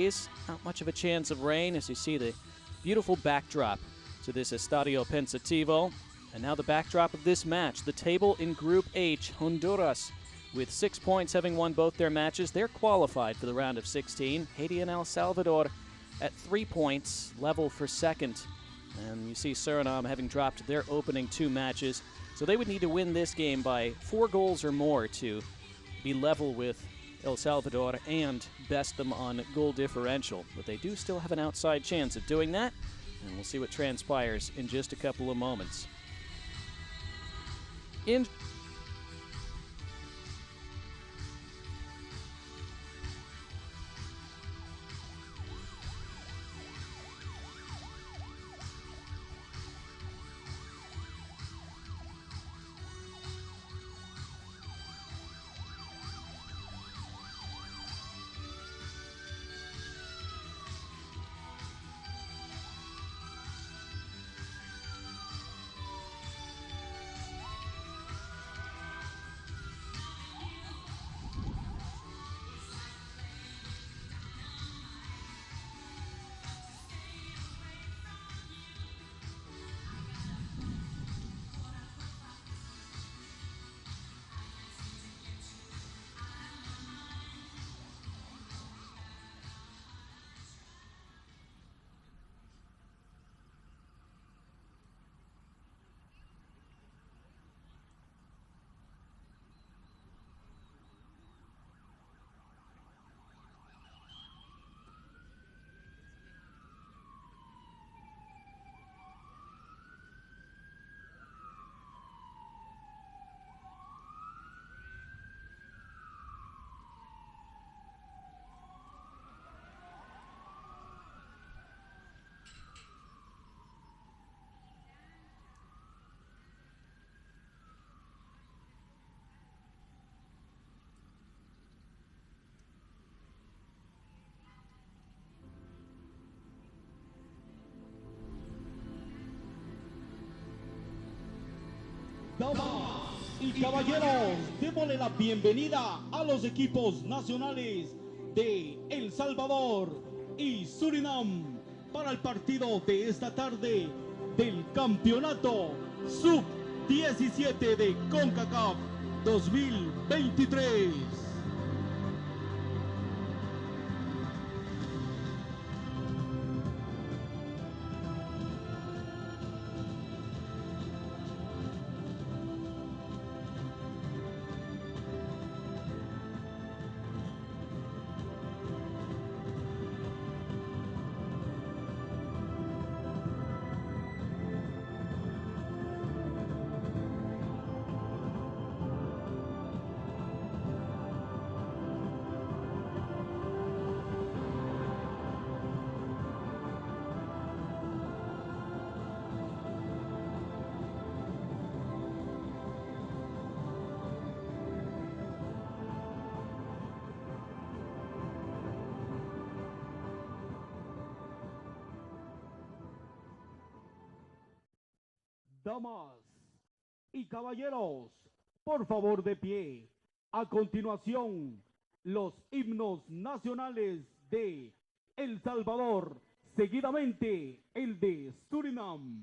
Not much of a chance of rain as you see the beautiful backdrop to this Estadio Pensativo. And now the backdrop of this match, the table in Group H, Honduras, with 6 points having won both their matches. They're qualified for the round of 16. Haiti and El Salvador at 3 points, level for second. And you see Suriname having dropped their opening 2 matches. So they would need to win this game by 4 goals or more to be level with El Salvador and best them on goal differential. But they do still have an outside chance of doing that, and we'll see what transpires in just a couple of moments. Damas y caballeros, démosle la bienvenida a los equipos nacionales de El Salvador y Surinam para el partido de esta tarde del campeonato sub-17 de Concacaf 2023. Damas y caballeros, por favor de pie. A continuación, los himnos nacionales de El Salvador, seguidamente el de Surinam.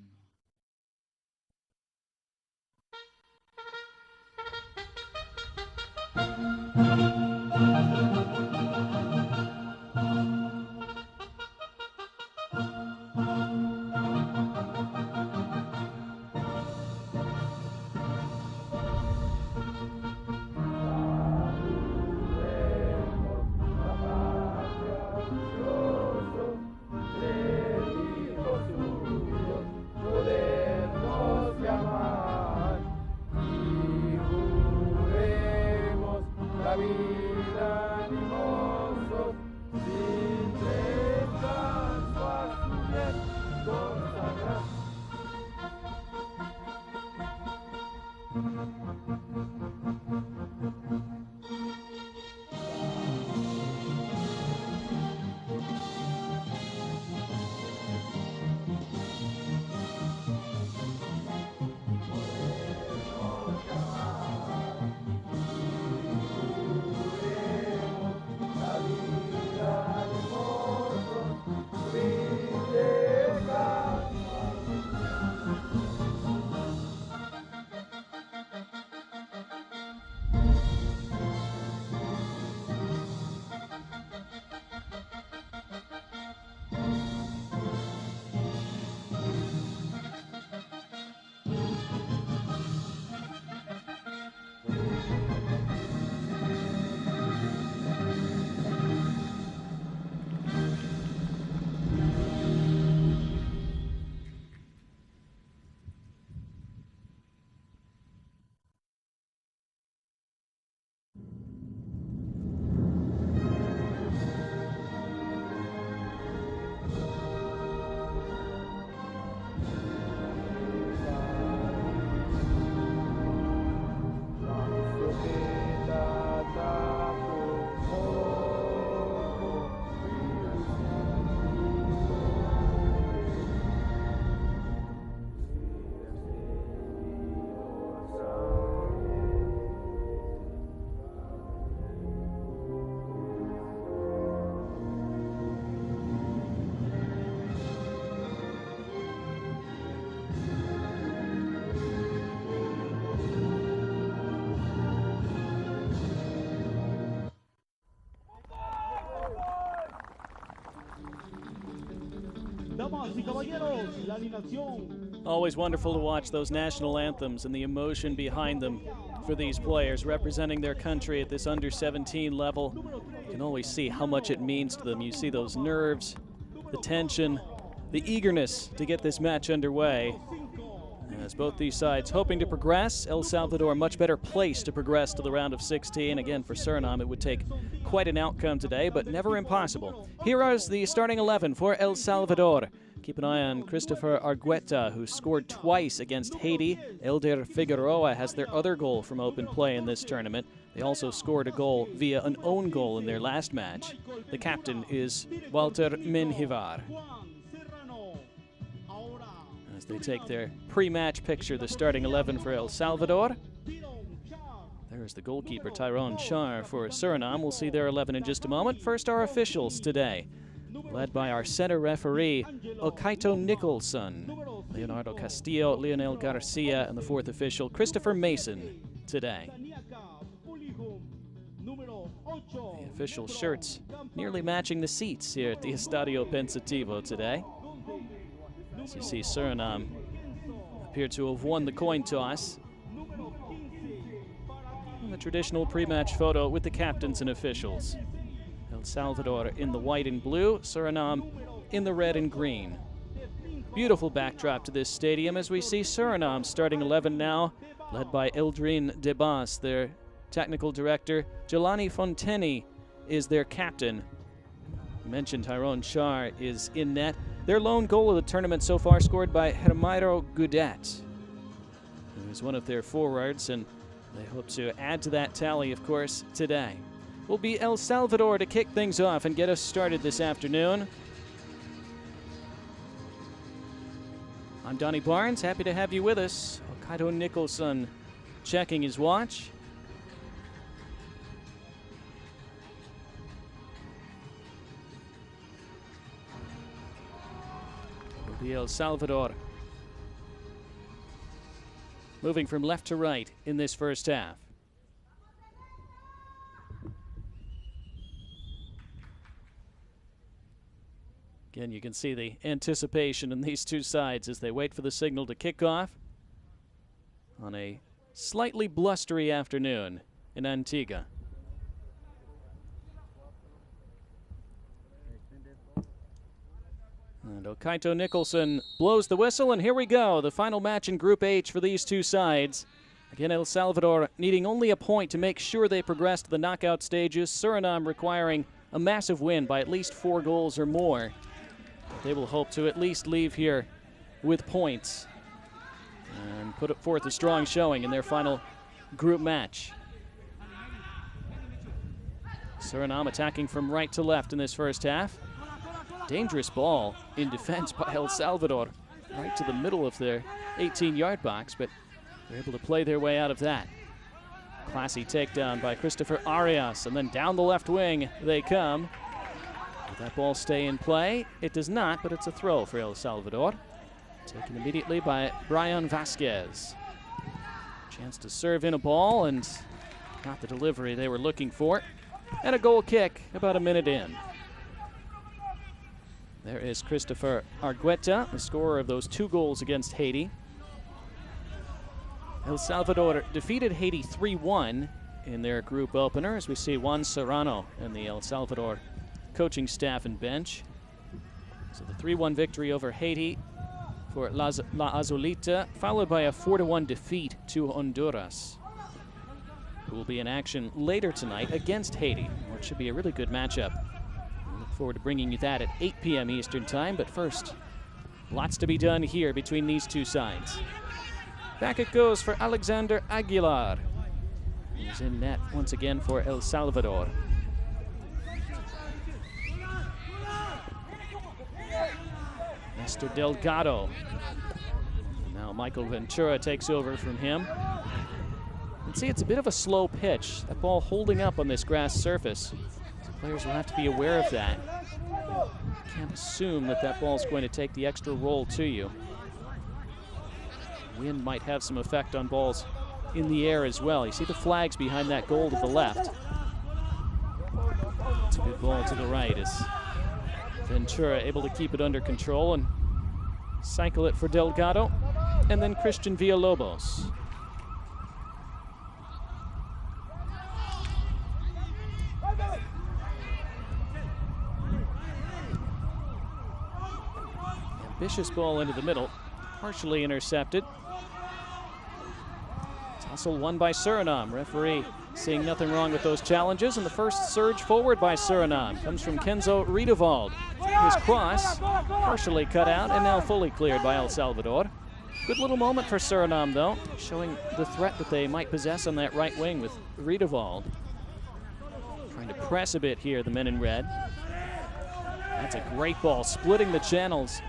Damas y caballeros, la alineación. Always wonderful to watch those national anthems and the emotion behind them for these players representing their country at this under-17 level. You can always see how much it means to them. You see those nerves, the tension, the eagerness to get this match underway. As both these sides hoping to progress, El Salvador much better placed to progress to the round of 16. Again, for Suriname, it would take quite an outcome today, but never impossible. Here is the starting 11 for El Salvador. Keep an eye on Christopher Argueta, who scored twice against Haiti. Elder Figueroa has their other goal from open play in this tournament. They also scored a goal via an own goal in their last match. The captain is Walter Menjivar. As they take their pre-match picture, the starting 11 for El Salvador. There's the goalkeeper, Tyrone Char, for Suriname. We'll see their 11 in just a moment. First, our officials today, led by our center referee, Okaito Nicholson, Leonardo Castillo, Leonel Garcia, and the fourth official, Christopher Mason, today. The official shirts nearly matching the seats here at the Estadio Pensativo today. As you see, Suriname appear to have won the coin toss. And the traditional pre-match photo with the captains and officials. El Salvador in the white and blue, Suriname in the red and green. Beautiful backdrop to this stadium as we see Suriname starting 11 now, led by Eldrin Debas, their technical director. Jelani Fonteni is their captain. I mentioned Tyrone Char is in net. Their lone goal of the tournament so far scored by Hermiro Gudet, who is one of their forwards, and they hope to add to that tally, of course, today. Will be El Salvador to kick things off and get us started this afternoon. I'm Donnie Barnes, happy to have you with us. Okaito Nicholson checking his watch. Will be El Salvador moving from left to right in this first half. Again, you can see the anticipation in these two sides as they wait for the signal to kick off on a slightly blustery afternoon in Antigua. And Okaito Nicholson blows the whistle, and here we go. The final match in Group H for these two sides. Again, El Salvador needing only a point to make sure they progress to the knockout stages. Suriname requiring a massive win by at least 4 goals or more. They will hope to at least leave here with points and put forth a strong showing in their final group match. Suriname attacking from right to left in this first half. Dangerous ball in defense by El Salvador, right to the middle of their 18-yard box, but they're able to play their way out of that. Classy takedown by Christopher Arias, and then down the left wing they come. Will that ball stay in play? It does not, but it's a throw for El Salvador. Taken immediately by Brian Vasquez. Chance to serve in a ball, and not the delivery they were looking for. And a goal kick about a minute in. There is Christopher Argueta, the scorer of those 2 goals against Haiti. El Salvador defeated Haiti 3-1 in their group opener, as we see Juan Serrano and the El Salvador coaching staff and bench. So the 3-1 victory over Haiti for La Azulita, followed by a 4-1 defeat to Honduras, who will be in action later tonight against Haiti, which should be a really good matchup. We look forward to bringing you that at 8 p.m. Eastern Time, but first, lots to be done here between these two sides. Back it goes for Alexander Aguilar, who's in net once again for El Salvador. Mr. Delgado. Now Michael Ventura takes over from him. And see, it's a bit of a slow pitch. That ball holding up on this grass surface. So players will have to be aware of that. Can't assume that that ball's going to take the extra roll to you. Wind might have some effect on balls in the air as well. You see the flags behind that goal to the left. It's a good ball to the right as Ventura able to keep it under control and cycle it for Delgado, and then Christian Villalobos. Ambitious ball into the middle, partially intercepted. Tussle won by Suriname. Referee seeing nothing wrong with those challenges, and the first surge forward by Suriname comes from Kenzo Riedewald. His cross partially cut out and now fully cleared by El Salvador. Good little moment for Suriname, though, showing the threat that they might possess on that right wing with Riedewald. Trying to press a bit here, the men in red. That's a great ball, splitting the channels.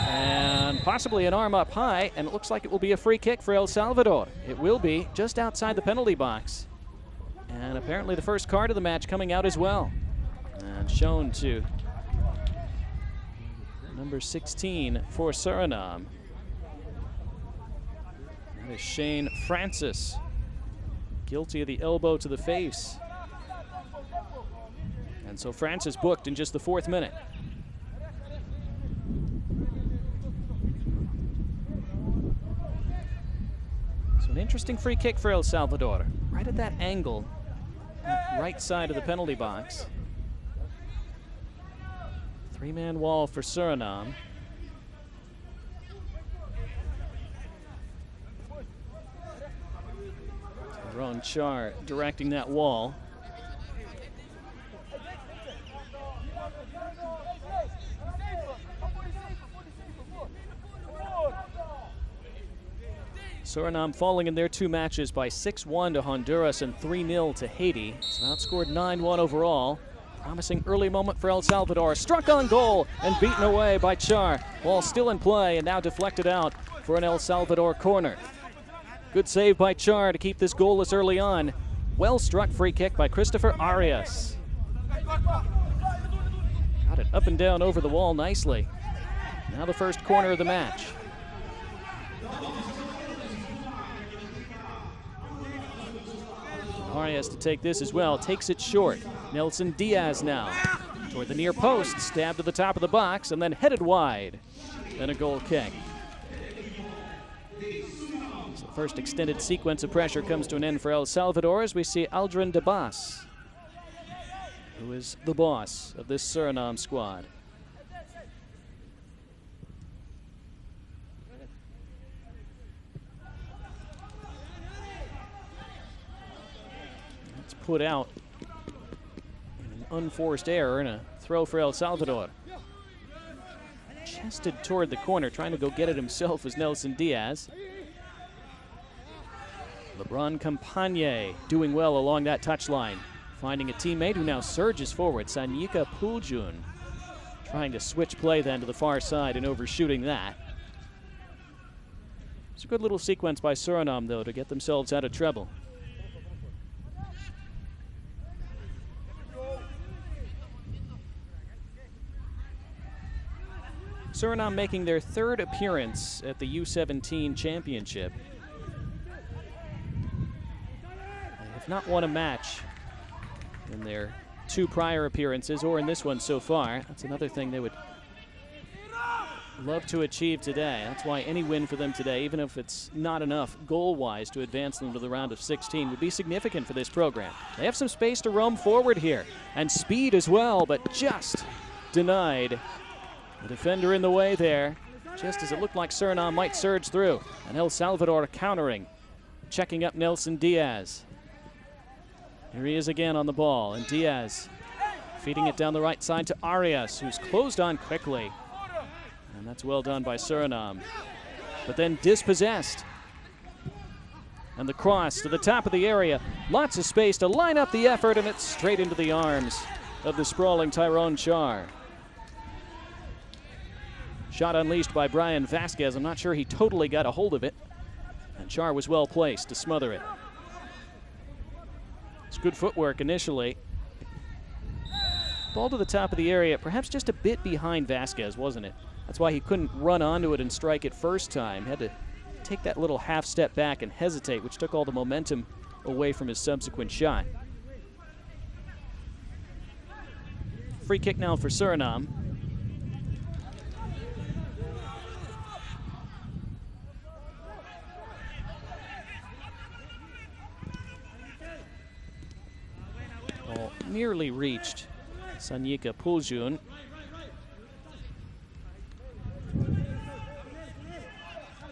And possibly an arm up high, and it looks like it will be a free kick for El Salvador. It will be just outside the penalty box. And apparently the first card of the match coming out as well. And shown to number 16 for Suriname. That is Shane Francis, guilty of the elbow to the face. And so Francis booked in just the 4th minute. So an interesting free kick for El Salvador, right at that angle, right side of the penalty box. 3-man wall for Suriname. Tyrone Char directing that wall. Suriname falling in their 2 matches by 6-1 to Honduras and 3-0 to Haiti. So outscored 9-1 overall. Promising early moment for El Salvador. Struck on goal and beaten away by Char. Ball still in play and now deflected out for an El Salvador corner. Good save by Char to keep this goalless early on. Well struck free kick by Christopher Arias. Got it up and down over the wall nicely. Now the first corner of the match. Arias to take this as well, takes it short. Nelson Diaz now toward the near post, stabbed to the top of the box and then headed wide. Then a goal kick. So the first extended sequence of pressure comes to an end for El Salvador as we see Aldrin de Bas, who is the boss of this Suriname squad. Put out an unforced error and a throw for El Salvador. Chested toward the corner, trying to go get it himself was Nelson Diaz. LeBron Campagne doing well along that touchline, finding a teammate who now surges forward, Sanyika Puljun, trying to switch play then to the far side and overshooting that. It's a good little sequence by Suriname, though, to get themselves out of trouble. Suriname making their 3rd appearance at the U-17 championship. They have not won a match in their 2 prior appearances or in this one so far. That's another thing they would love to achieve today. That's why any win for them today, even if it's not enough goal-wise to advance them to the round of 16, would be significant for this program. They have some space to roam forward here and speed as well, but just denied. The defender in the way there, just as it looked like Suriname might surge through. And El Salvador countering, checking up Nelson Diaz. Here he is again on the ball, and Diaz feeding it down the right side to Arias, who's closed on quickly. And that's well done by Suriname. But then dispossessed. And the cross to the top of the area. Lots of space to line up the effort, and it's straight into the arms of the sprawling Tyrone Char. Shot unleashed by Brian Vasquez. I'm not sure he totally got a hold of it. And Char was well placed to smother it. It's good footwork initially. Ball to the top of the area, perhaps just a bit behind Vasquez, wasn't it? That's why he couldn't run onto it and strike it first time. Had to take that little half step back and hesitate, which took all the momentum away from his subsequent shot. Free kick now for Suriname. nearly reached Sanyika Puljun.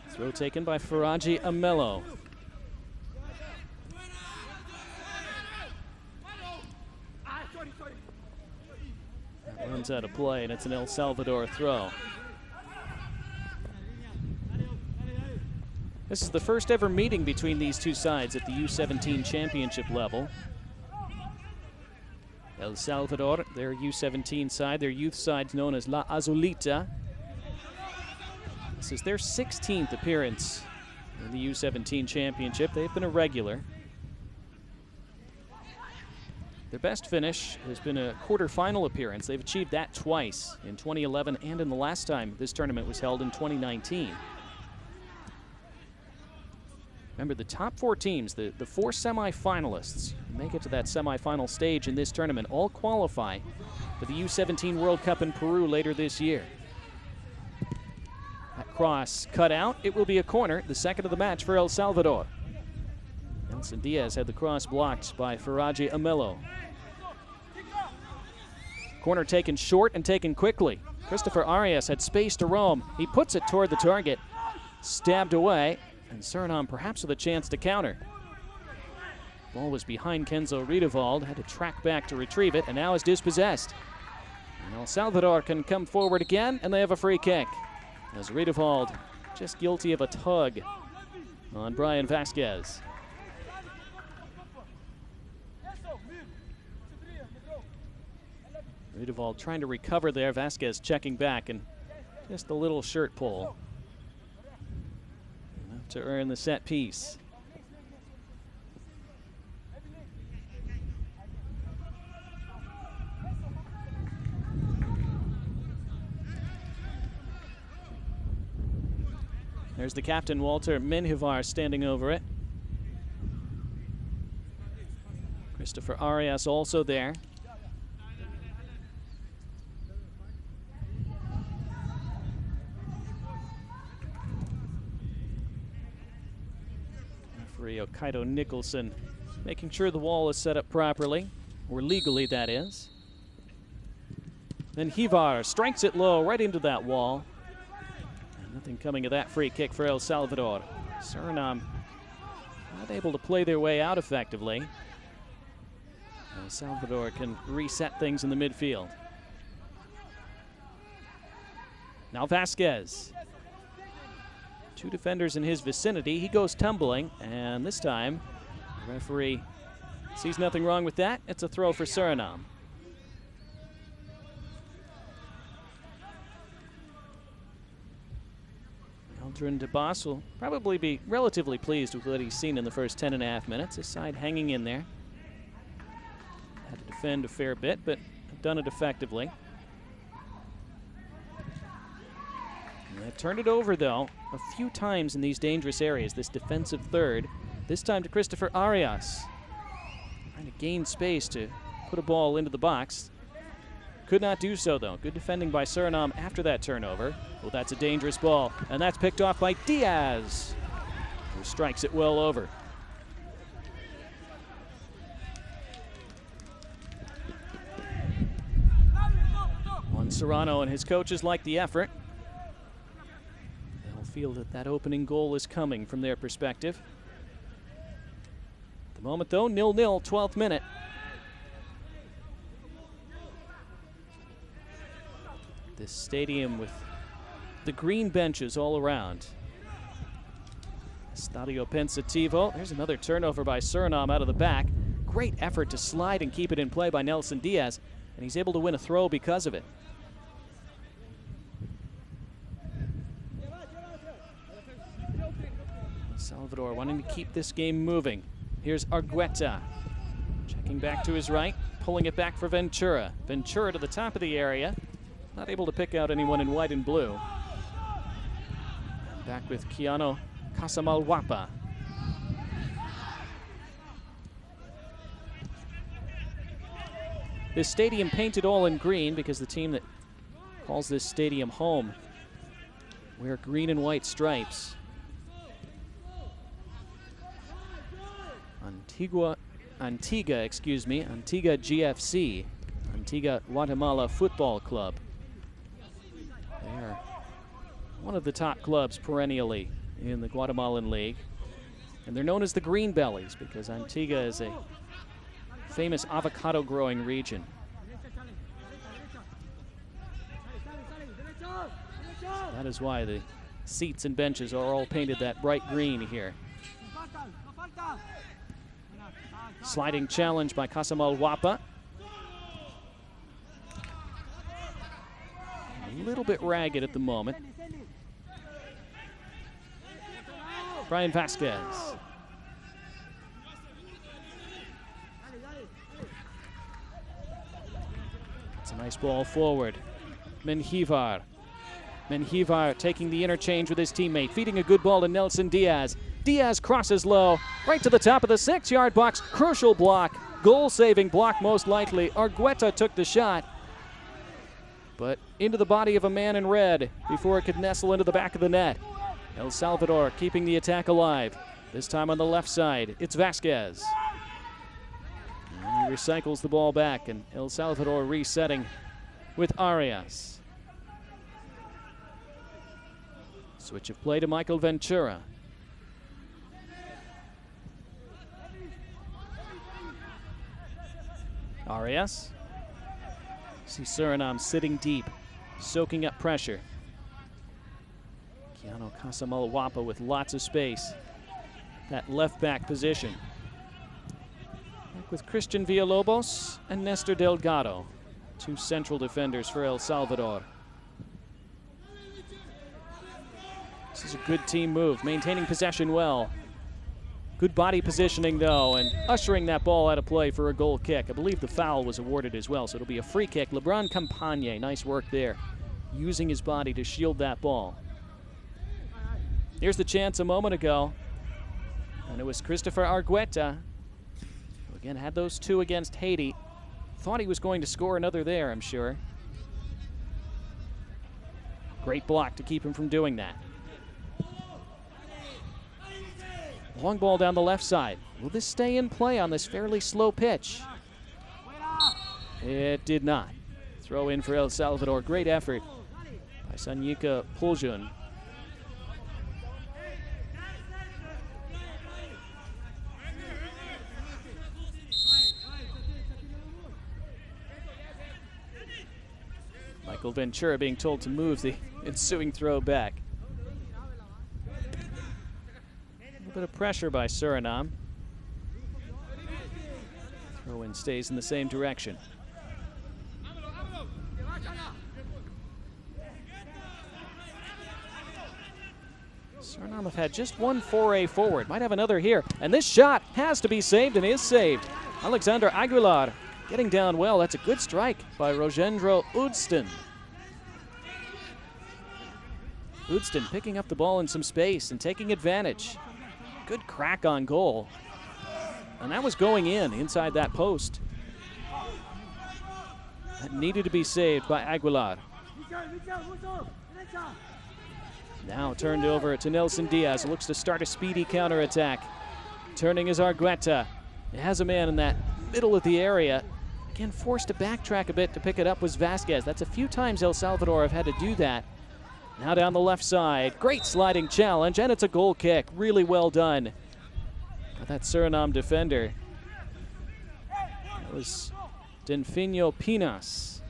Throw taken by Faraji Amello. That runs out of play, and it's an El Salvador throw. This is the first ever meeting between these two sides at the U17 championship level. El Salvador, their U17 side, their youth side known as La Azulita. This is their 16th appearance in the U17 championship. They've been a regular. Their best finish has been a quarterfinal appearance. They've achieved that twice, in 2011 and in the last time this tournament was held in 2019. Remember, the top four teams, the four semifinalists, make it to that semifinal stage in this tournament, all qualify for the U17 World Cup in Peru later this year. That cross cut out. It will be a corner, the second of the match for El Salvador. Nelson Diaz had the cross blocked by Faraji Amello. Corner taken short and taken quickly. Christopher Arias had space to roam. He puts it toward the target, stabbed away, and Suriname perhaps with a chance to counter. Ball was behind Kenzo Riedewald, had to track back to retrieve it, and now is dispossessed. And El Salvador can come forward again, and they have a free kick. As Riedewald just guilty of a tug on Brian Vasquez. Riedewald trying to recover there, Vasquez checking back, and just a little shirt pull enough to earn the set piece. There's the captain, Walter Menjivar, standing over it. Christopher Arias also there. Referee Okaido Nicholson making sure the wall is set up properly, or legally that is. Then Hivar strikes it low right into that wall. Nothing coming of that free kick for El Salvador. Suriname not able to play their way out effectively. El Salvador can reset things in the midfield. Now Vasquez. Two defenders in his vicinity. He goes tumbling, and this time the referee sees nothing wrong with that. It's a throw for Suriname. Aldrin DeBoss will probably be relatively pleased with what he's seen in the first 10.5 minutes. His side hanging in there. Had to defend a fair bit, but have done it effectively. And they've turned it over, though, a few times in these dangerous areas, this defensive third. This time to Christopher Arias. Trying to gain space to put a ball into the box. Could not do so, though. Good defending by Suriname after that turnover. Well, that's a dangerous ball, and that's picked off by Diaz, who strikes it well over. Juan Serrano and his coaches like the effort. They'll feel that that opening goal is coming from their perspective. At the moment, though, 0-0, 12th minute. This stadium with the green benches all around. Estadio Pensativo. There's another turnover by Suriname out of the back. Great effort to slide and keep it in play by Nelson Diaz, and he's able to win a throw because of it. Salvador wanting to keep this game moving. Here's Argueta. Checking back to his right, pulling it back for Ventura. Ventura to the top of the area. Not able to pick out anyone in white and blue. Back with Keanu Kasamalwapa. This stadium painted all in green because the team that calls this stadium home wear green and white stripes. Antigua Antigua GFC, Antigua Guatemala Football Club. They are one of the top clubs perennially in the Guatemalan League. And they're known as the Green Bellies because Antigua is a famous avocado growing region. That is why the seats and benches are all painted that bright green here. Sliding challenge by Casamal Wapa. A little bit ragged at the moment. Brian Vasquez. It's a nice ball forward. Menjivar taking the interchange with his teammate, feeding a good ball to Nelson Diaz. Diaz crosses low, right to the top of the 6-yard box. Crucial block, goal-saving block most likely. Argueta took the shot, but into the body of a man in red before it could nestle into the back of the net. El Salvador keeping the attack alive. This time on the left side, it's Vasquez. And he recycles the ball back, and El Salvador resetting with Arias. Switch of play to Michael Ventura. Arias. See Suriname sitting deep, soaking up pressure. Keanu Casamal Wapa with lots of space. That left back position. Back with Christian Villalobos and Nestor Delgado, two central defenders for El Salvador. This is a good team move, maintaining possession well. Good body positioning, though, and ushering that ball out of play for a goal kick. I believe the foul was awarded as well, so it'll be a free kick. LeBron Campagne, nice work there, using his body to shield that ball. Here's the chance a moment ago, and it was Christopher Argueta, who again had those two against Haiti. Thought he was going to score another there, I'm sure. Great block to keep him from doing that. Long ball down the left side. Will this stay in play on this fairly slow pitch? It did not. Throw in for El Salvador. Great effort by Sanyika Puljun. Michael Ventura being told to move the ensuing throw back. A bit of pressure by Suriname. Throw-in stays in the same direction. Suriname have had just one foray forward. Might have another here. And this shot has to be saved and is saved. Alexander Aguilar getting down well. That's a good strike by Rogéndro Udston. Udston picking up the ball in some space and taking advantage. Good crack on goal. And that was going in inside that post. That needed to be saved by Aguilar. Now turned over to Nelson Diaz, who looks to start a speedy counterattack. Turning is Argueta. It has a man in that middle of the area. Again, forced to backtrack a bit to pick it up was Vasquez. That's a few times El Salvador have had to do that. Now down the left side, great sliding challenge, and it's a goal kick. Really well done by that Suriname defender. That was Denfinho Pinas.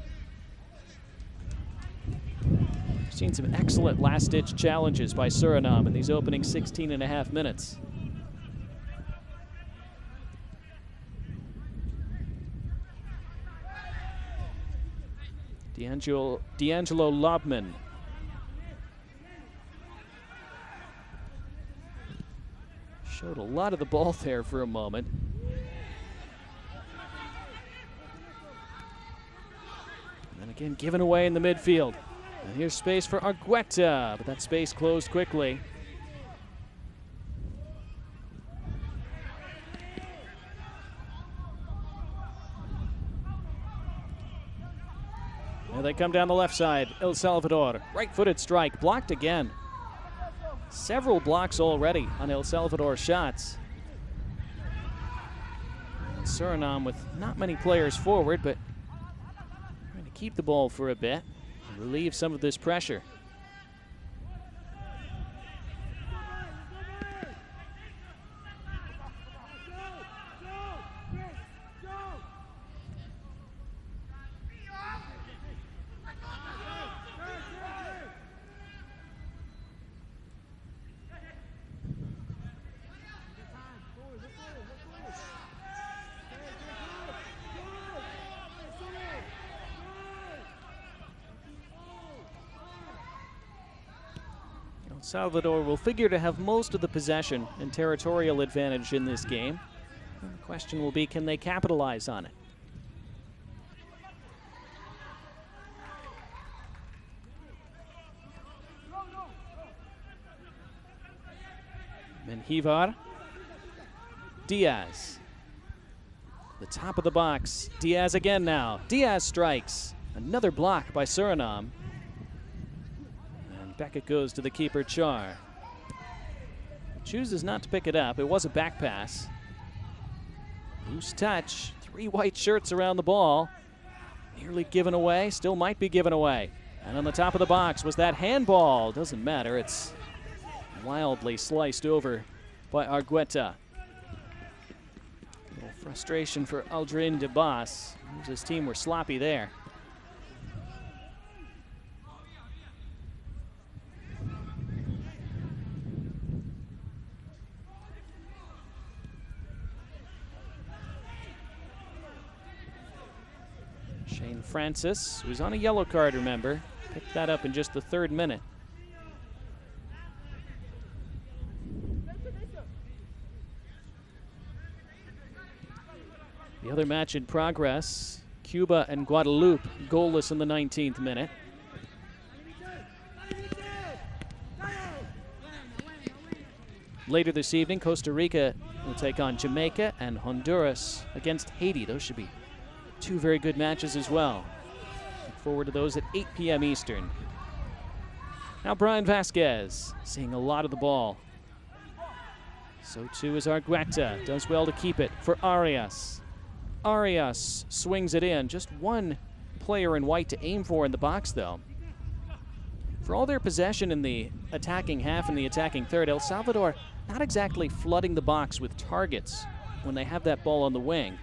Seen some excellent last-ditch challenges by Suriname in these opening 16 and a half minutes. D'Angelo Lobman. Showed a lot of the ball there for a moment. And then again, given away in the midfield. And here's space for Argueta, but that space closed quickly. Now they come down the left side. El Salvador, right-footed strike, blocked again. Several blocks already on El Salvador shots. And Suriname with not many players forward, but trying to keep the ball for a bit and relieve some of this pressure. Salvador will figure to have most of the possession and territorial advantage in this game. And the question will be, can they capitalize on it? Menjivar. Diaz. The top of the box. Diaz again now. Diaz strikes. Another block by Suriname. Back it goes to the keeper, Char. Chooses not to pick it up. It was a back pass. Loose touch. 3 white shirts around the ball. Nearly given away. Still might be given away. And on the top of the box was that handball. Doesn't matter. It's wildly sliced over by Argueta. A little frustration for Aldrin de Bas. His team were sloppy there. Shane Francis, who's on a yellow card, remember, picked that up in just the 3rd minute. The other match in progress, Cuba and Guadeloupe, goalless in the 19th minute. Later this evening, Costa Rica will take on Jamaica, and Honduras against Haiti. Those should be 2 very good matches as well. Look forward to those at 8 p.m. Eastern. Now Brian Vasquez seeing a lot of the ball. So too is Argueta. Does well to keep it for Arias. Arias swings it in. Just one player in white to aim for in the box, though. For all their possession in the attacking half and the attacking third, El Salvador not exactly flooding the box with targets when they have that ball on the wing.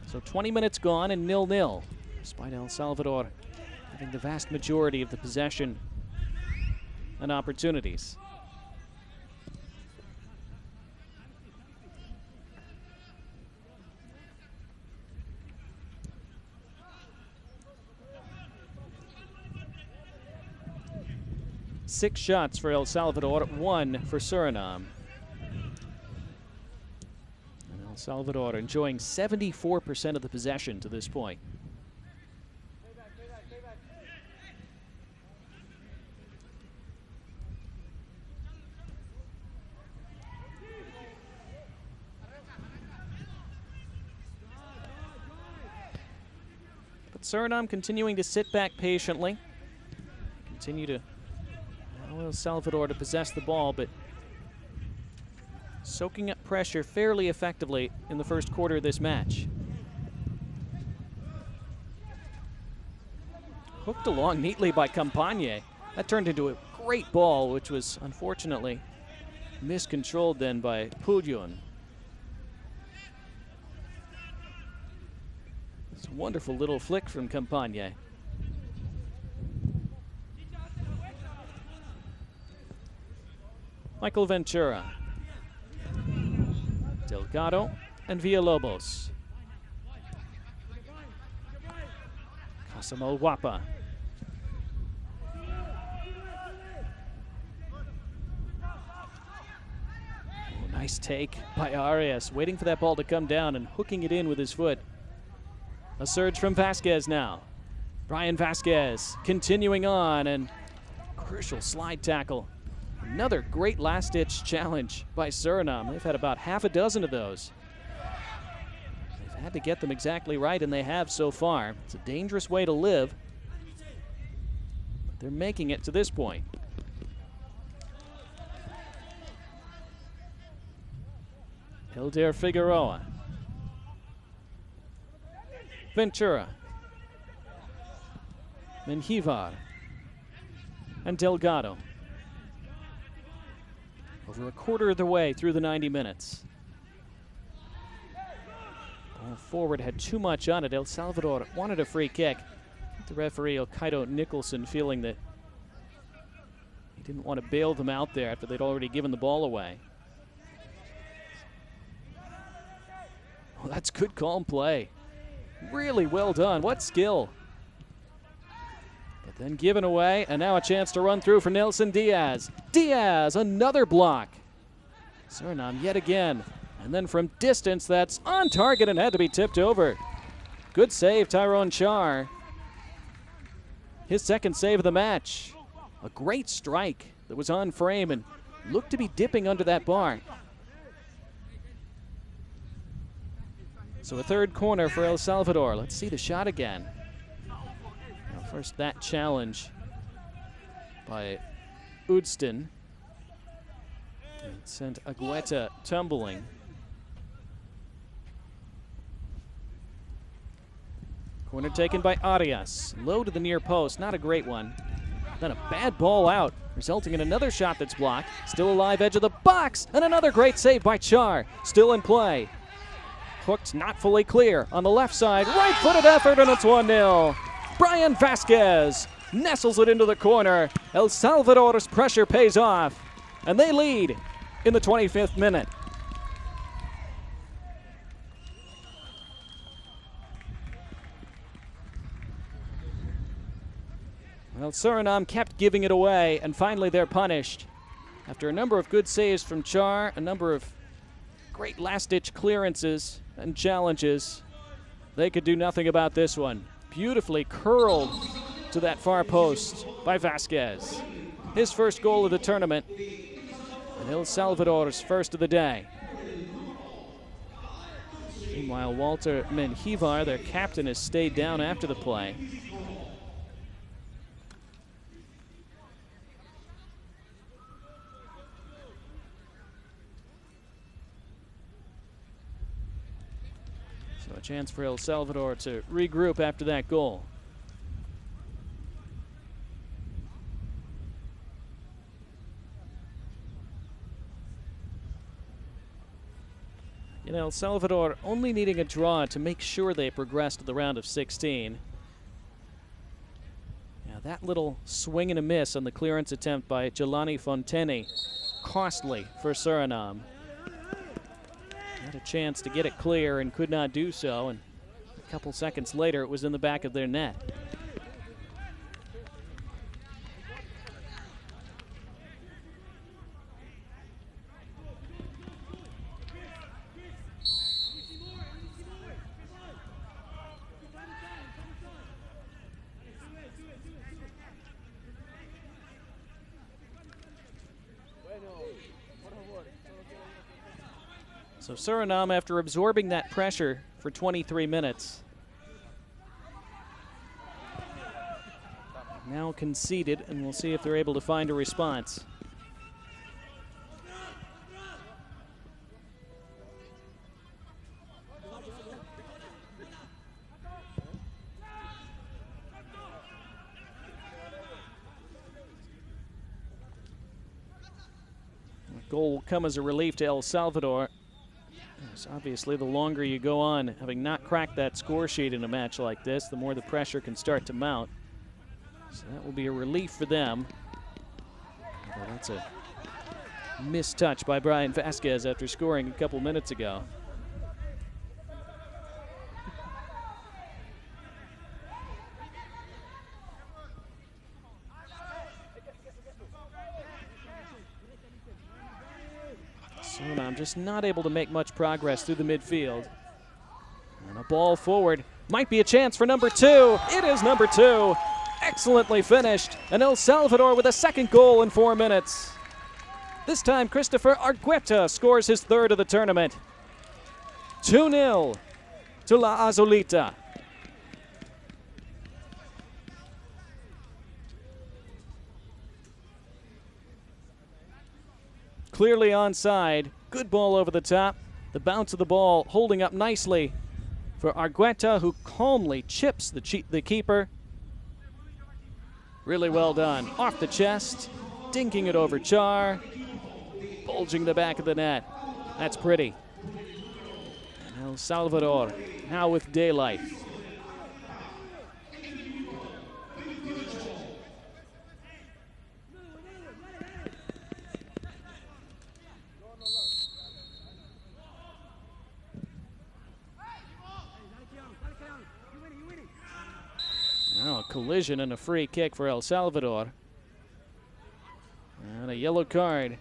So 20 minutes gone and 0-0, despite El Salvador having the vast majority of the possession and opportunities. Six shots for El Salvador, 1 for Suriname. El Salvador enjoying 74% of the possession to this point. But Suriname continuing to sit back patiently. Continue to allow El Salvador to possess the ball, but soaking up pressure fairly effectively in the first quarter of this match. Hooked along neatly by Campagne. That turned into a great ball, which was unfortunately miscontrolled then by Puyon. It's a wonderful little flick from Campagne. Michael Ventura. Delgado and Villalobos. Casamo Wapa. Nice take by Arias, waiting for that ball to come down and hooking it in with his foot. A surge from Vasquez now. Brian Vasquez continuing on, and crucial slide tackle. Another great last-ditch challenge by Suriname. They've had about half a dozen of those. They've had to get them exactly right, and they have so far. It's a dangerous way to live, but they're making it to this point. Hilder Figueroa. Ventura. Menjivar. And Delgado. Over a quarter of the way through the 90 minutes. Ball forward had too much on it. El Salvador wanted a free kick. The referee, Okaido Nicholson, feeling that he didn't want to bail them out there after they'd already given the ball away. Well, that's good calm play. Really well done. What skill. But then given away, and now a chance to run through for Nelson Diaz. Diaz, another block. Suriname yet again. And then from distance, that's on target and had to be tipped over. Good save, Tyrone Char. His second save of the match. A great strike that was on frame and looked to be dipping under that bar. So a third corner for El Salvador. Let's see the shot again. Now first that challenge by Udston. It sent Agueta tumbling. Corner taken by Arias. Low to the near post, not a great one. Then a bad ball out, resulting in another shot that's blocked. Still alive, edge of the box, and another great save by Char. Still in play. Hooked, not fully clear. On the left side, right-footed effort, and it's 1-0. Brian Vasquez nestles it into the corner. El Salvador's pressure pays off, and they lead in the 25th minute. Well, Suriname kept giving it away, and finally they're punished. After a number of good saves from Char, a number of great last-ditch clearances and challenges, they could do nothing about this one. Beautifully curled to that far post by Vasquez. His first goal of the tournament, and El Salvador's first of the day. Meanwhile, Walter Menjivar, their captain, has stayed down after the play. So a chance for El Salvador to regroup after that goal. El Salvador only needing a draw to make sure they progress to the round of 16. Now that little swing and a miss on the clearance attempt by Jelani Fonteni, costly for Suriname. Had a chance to get it clear and could not do so, and a couple seconds later it was in the back of their net. So Suriname, after absorbing that pressure for 23 minutes, now conceded, and we'll see if they're able to find a response. The goal will come as a relief to El Salvador. So obviously, the longer you go on, having not cracked that score sheet in a match like this, the more the pressure can start to mount. So that will be a relief for them. Although that's a missed touch by Brian Vasquez after scoring a couple minutes ago. Suriname just not able to make much progress through the midfield. And a ball forward. Might be a chance for number 2. It is number 2. Excellently finished. And El Salvador with a second goal in 4 minutes. This time, Christopher Argueta scores his third of the tournament. 2-0 to La Azulita. Clearly onside. Good ball over the top. The bounce of the ball holding up nicely for Argueta, who calmly chips the keeper. Really well done. Off the chest, dinking it over Char, bulging the back of the net. That's pretty. And El Salvador now with daylight. Now a collision and a free kick for El Salvador. And a yellow card.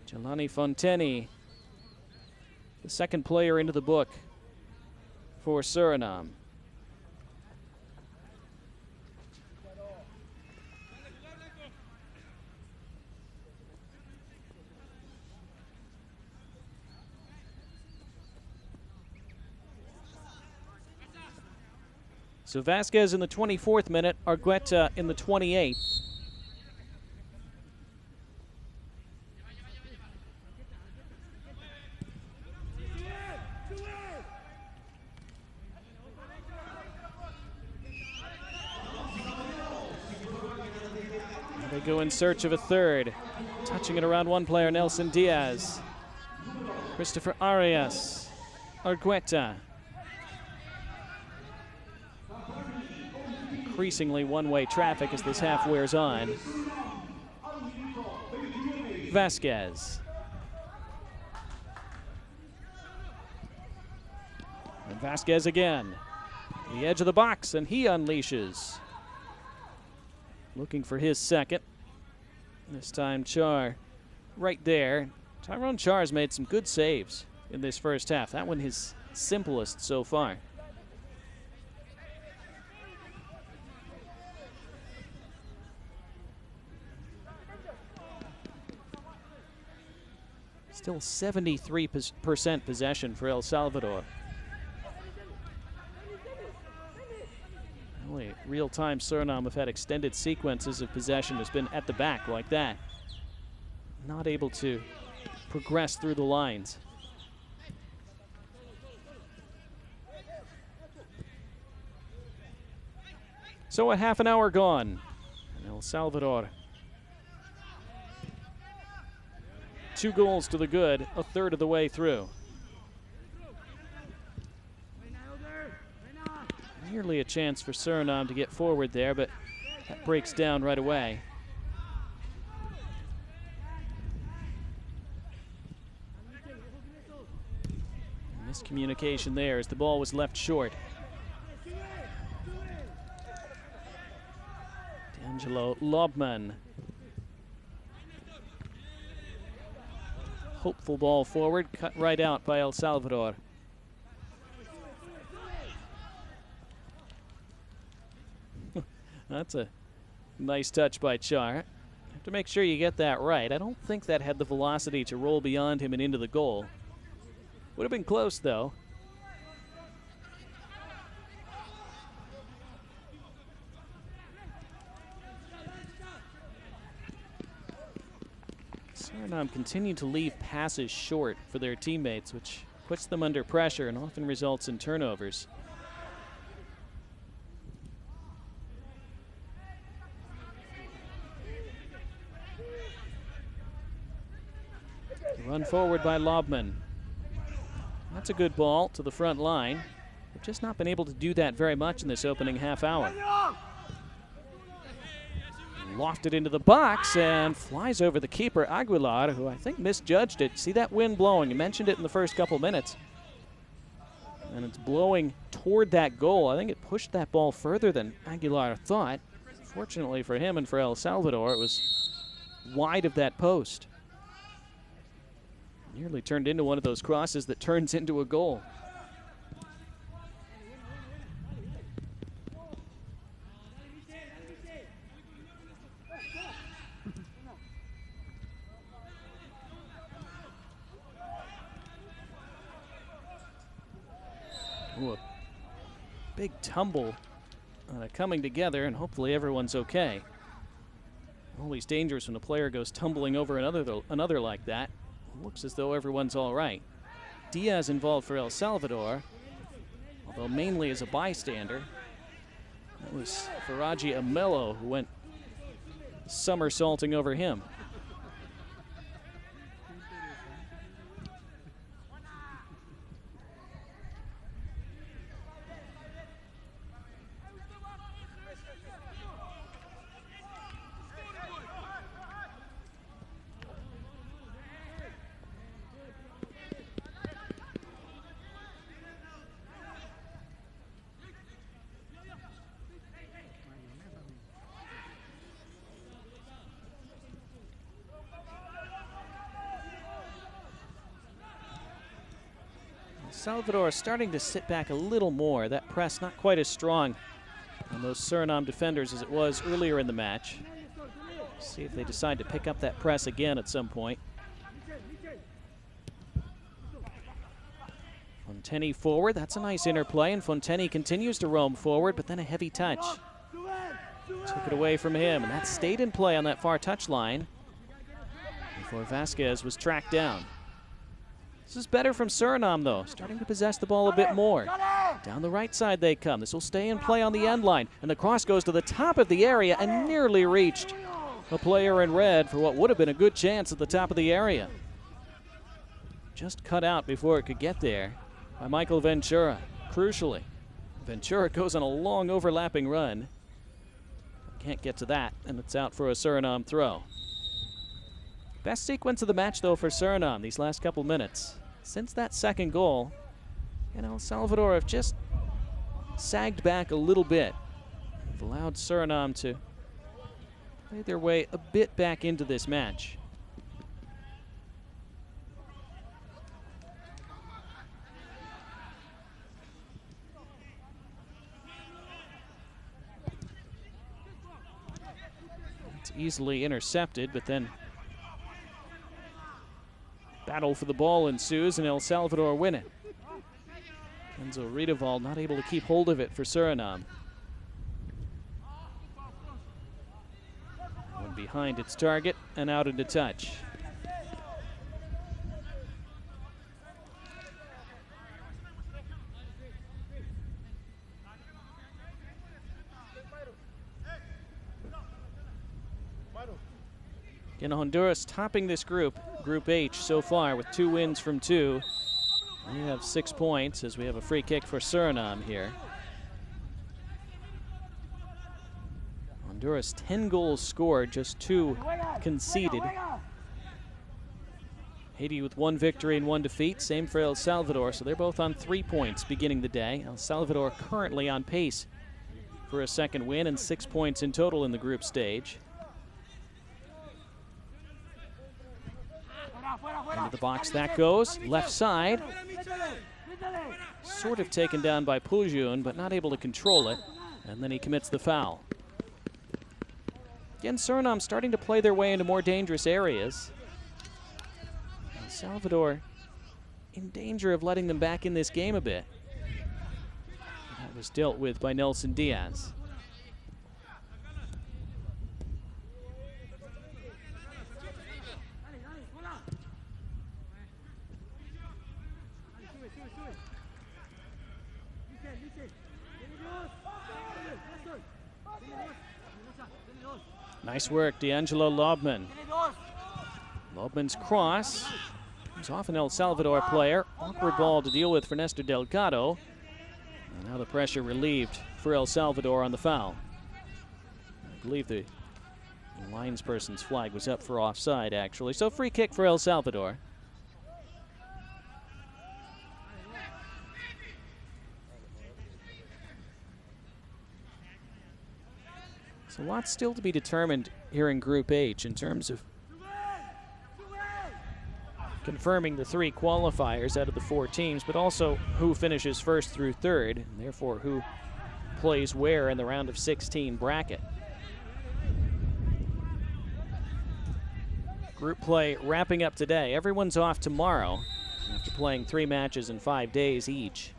Jelani Fonteni, the second player into the book for Suriname. So Vasquez in the 24th minute, Argueta in the 28th. They go in search of a third. Touching it around one player, Nelson Diaz. Christopher Arias. Argueta. Increasingly one-way traffic as this half wears on. Vasquez. And Vasquez again. The edge of the box, and he unleashes. Looking for his second. This time Char right there. Tyrone Char's made some good saves in this first half. That one his simplest so far. Still 73% possession for El Salvador. Only real-time Suriname have had extended sequences of possession has been at the back like that. Not able to progress through the lines. So a half an hour gone. And El Salvador, 2 goals to the good, a third of the way through. Nearly a chance for Suriname to get forward there, but that breaks down right away. Miscommunication there as the ball was left short. D'Angelo Lobman. Hopeful ball forward, cut right out by El Salvador. That's a nice touch by Char. Have to make sure you get that right. I don't think that had the velocity to roll beyond him and into the goal. Would have been close, though. Suriname continue to leave passes short for their teammates, which puts them under pressure and often results in turnovers. Run forward by Lobman. That's a good ball to the front line. They've just not been able to do that very much in this opening half hour. Lofted into the box and flies over the keeper, Aguilar, who I think misjudged it. See that wind blowing? You mentioned it in the first couple minutes. And it's blowing toward that goal. I think it pushed that ball further than Aguilar thought. Fortunately for him and for El Salvador, it was wide of that post. Nearly turned into one of those crosses that turns into a goal. Ooh, a big tumble coming together, and hopefully everyone's okay. Always dangerous when a player goes tumbling over another like that. Looks as though everyone's all right. Diaz involved for El Salvador, although mainly as a bystander. That was Faraji Amelo who went somersaulting over him. Salvador starting to sit back a little more. That press not quite as strong on those Suriname defenders as it was earlier in the match. See if they decide to pick up that press again at some point. Fonteni forward. That's a nice interplay, and Fonteni continues to roam forward, but then a heavy touch. Took it away from him, and that stayed in play on that far touchline before Vasquez was tracked down. This is better from Suriname, though, starting to possess the ball a bit more. Down the right side they come. This will stay in play on the end line, and the cross goes to the top of the area and nearly reached a player in red for what would have been a good chance at the top of the area. Just cut out before it could get there by Michael Ventura. Crucially, Ventura goes on a long overlapping run. Can't get to that, and it's out for a Suriname throw. Best sequence of the match, though, for Suriname these last couple minutes. Since that second goal, El Salvador have just sagged back a little bit. They've allowed Suriname to play their way a bit back into this match. It's easily intercepted, but then battle for the ball ensues, and El Salvador win it. Enzo Riedewald not able to keep hold of it for Suriname. One behind its target and out into touch. Again, Honduras topping this group, Group H, so far with 2 wins from 2. We have 6 points as we have a free kick for Suriname here. Honduras 10 goals scored, just 2 conceded. Haiti with 1 victory and 1 defeat, same for El Salvador, so they're both on 3 points beginning the day. El Salvador currently on pace for a second win and 6 points in total in the group stage. Into the box that goes, left side. Sort of taken down by Pujun, but not able to control it, and then he commits the foul. Again, Suriname starting to play their way into more dangerous areas. El Salvador in danger of letting them back in this game a bit. That was dealt with by Nelson Diaz. Nice work, D'Angelo Lobman. Lobman's cross. He's off an El Salvador player. Awkward ball to deal with for Nestor Delgado. And now the pressure relieved for El Salvador on the foul. I believe the linesperson's flag was up for offside, actually. So free kick for El Salvador. So a lot still to be determined here in Group H in terms of confirming the 3 qualifiers out of the 4 teams, but also who finishes first through third, and therefore who plays where in the round of 16 bracket. Group play wrapping up today. Everyone's off tomorrow after playing 3 matches in 5 days each.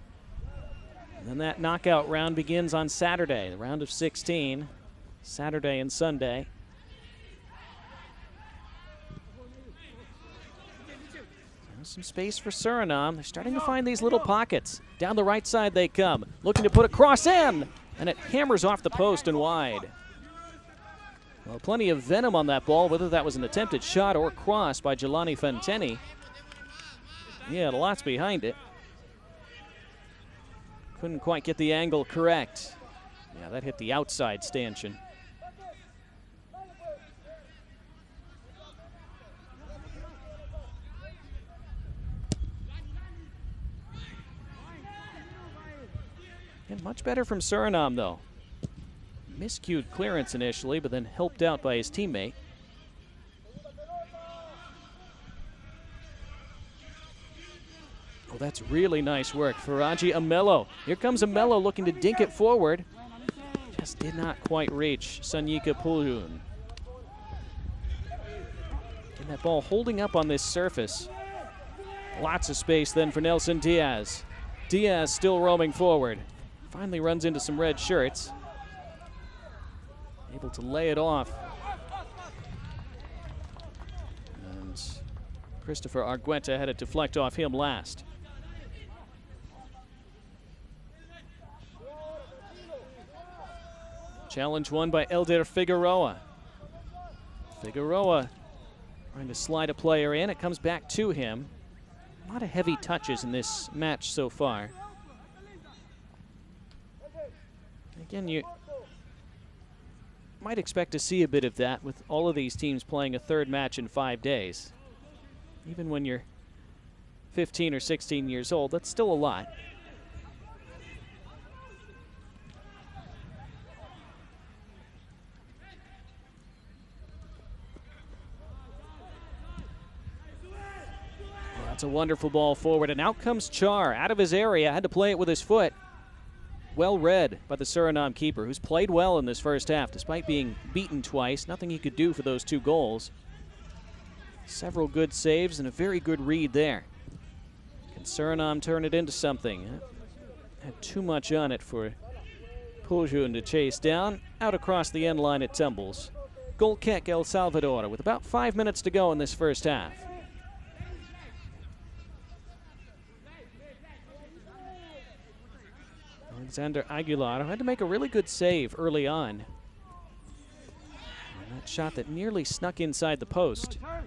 And then that knockout round begins on Saturday, the round of 16. Saturday and Sunday. Some space for Suriname. They're starting to find these little pockets. Down the right side they come, looking to put a cross in, and it hammers off the post and wide. Well, plenty of venom on that ball, whether that was an attempted shot or cross by Jelani Fenteni. Yeah, lots behind it. Couldn't quite get the angle correct. Yeah, that hit the outside stanchion. And much better from Suriname, though. Miscued clearance initially, but then helped out by his teammate. Oh, that's really nice work. Faraji Amelo. Here comes Amelo looking to dink it forward. Just did not quite reach Sanyika Puljun. And that ball holding up on this surface. Lots of space then for Nelson Diaz. Diaz still roaming forward. Finally runs into some red shirts. Able to lay it off. And Christopher Argueta had to deflect off him last. Challenge won by Elder Figueroa. Figueroa trying to slide a player in. It comes back to him. A lot of heavy touches in this match so far. Again, you might expect to see a bit of that with all of these teams playing a third match in 5 days. Even when you're 15 or 16 years old, that's still a lot. Well, that's a wonderful ball forward, and out comes Char out of his area, had to play it with his foot. Well read by the Suriname keeper, who's played well in this first half, despite being beaten twice. Nothing he could do for those 2 goals. Several good saves and a very good read there. Can Suriname turn it into something? Had too much on it for Puljun to chase down. Out across the end line it tumbles. Goal kick El Salvador with about 5 minutes to go in this first half. Alexander Aguilar had to make a really good save early on. And that shot that nearly snuck inside the post. That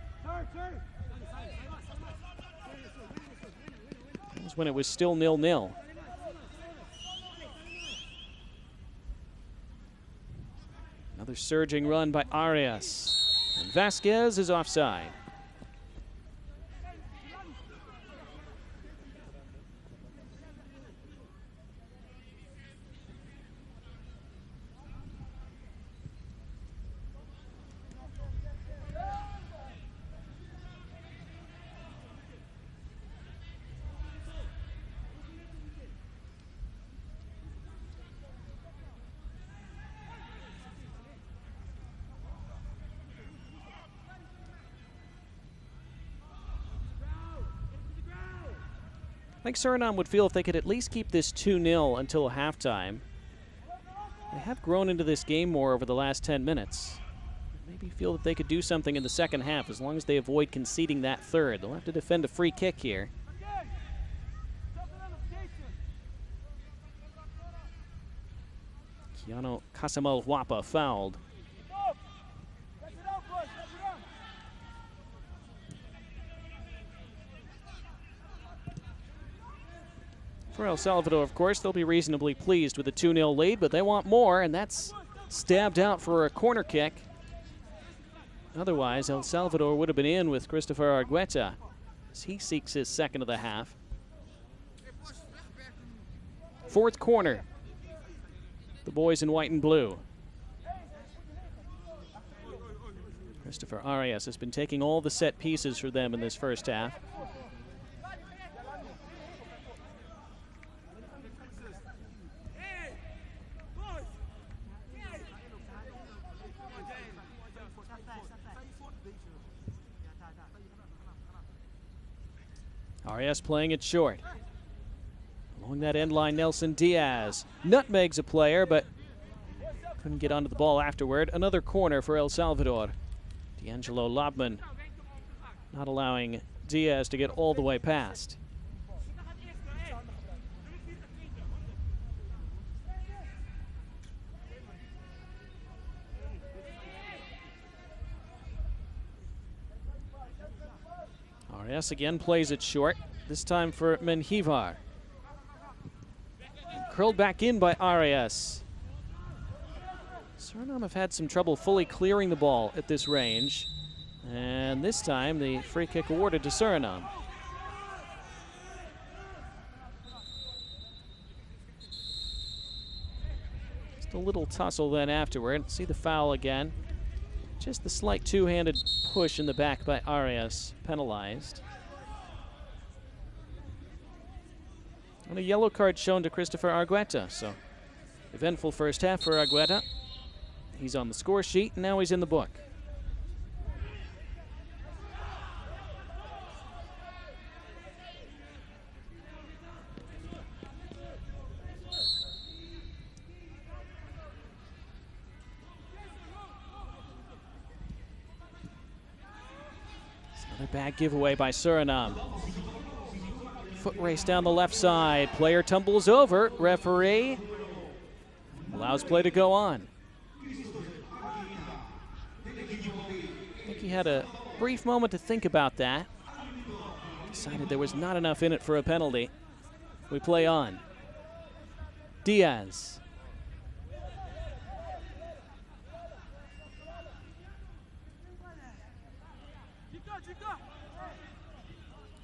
was when it was still 0-0. Another surging run by Arias. And Vasquez is offside. I think Suriname would feel if they could at least keep this 2-0 until halftime. They have grown into this game more over the last 10 minutes. Maybe feel that they could do something in the second half as long as they avoid conceding that third. They'll have to defend a free kick here. Kiano Kasamal Wapa fouled. For El Salvador, of course, they'll be reasonably pleased with the 2-0 lead, but they want more, and that's stabbed out for a corner kick. Otherwise, El Salvador would have been in with Christopher Argueta as he seeks his second of the half. Fourth corner. The boys in white and blue. Christopher Arias has been taking all the set pieces for them in this first half. Arias playing it short. Along that end line, Nelson Diaz nutmegs a player, but couldn't get onto the ball afterward. Another corner for El Salvador. D'Angelo Lobman not allowing Diaz to get all the way past. Arias again plays it short, this time for Menjivar. Curled back in by Arias. Suriname have had some trouble fully clearing the ball at this range. And this time the free kick awarded to Suriname. Just a little tussle then afterward. See the foul again. Just the slight two-handed push in the back by Arias, penalized. And a yellow card shown to Christopher Argueta, so eventful first half for Argueta. He's on the score sheet, and now he's in the book. Another bad giveaway by Suriname. Foot race down the left side. Player tumbles over. Referee allows play to go on. I think he had a brief moment to think about that. Decided there was not enough in it for a penalty. We play on. Diaz.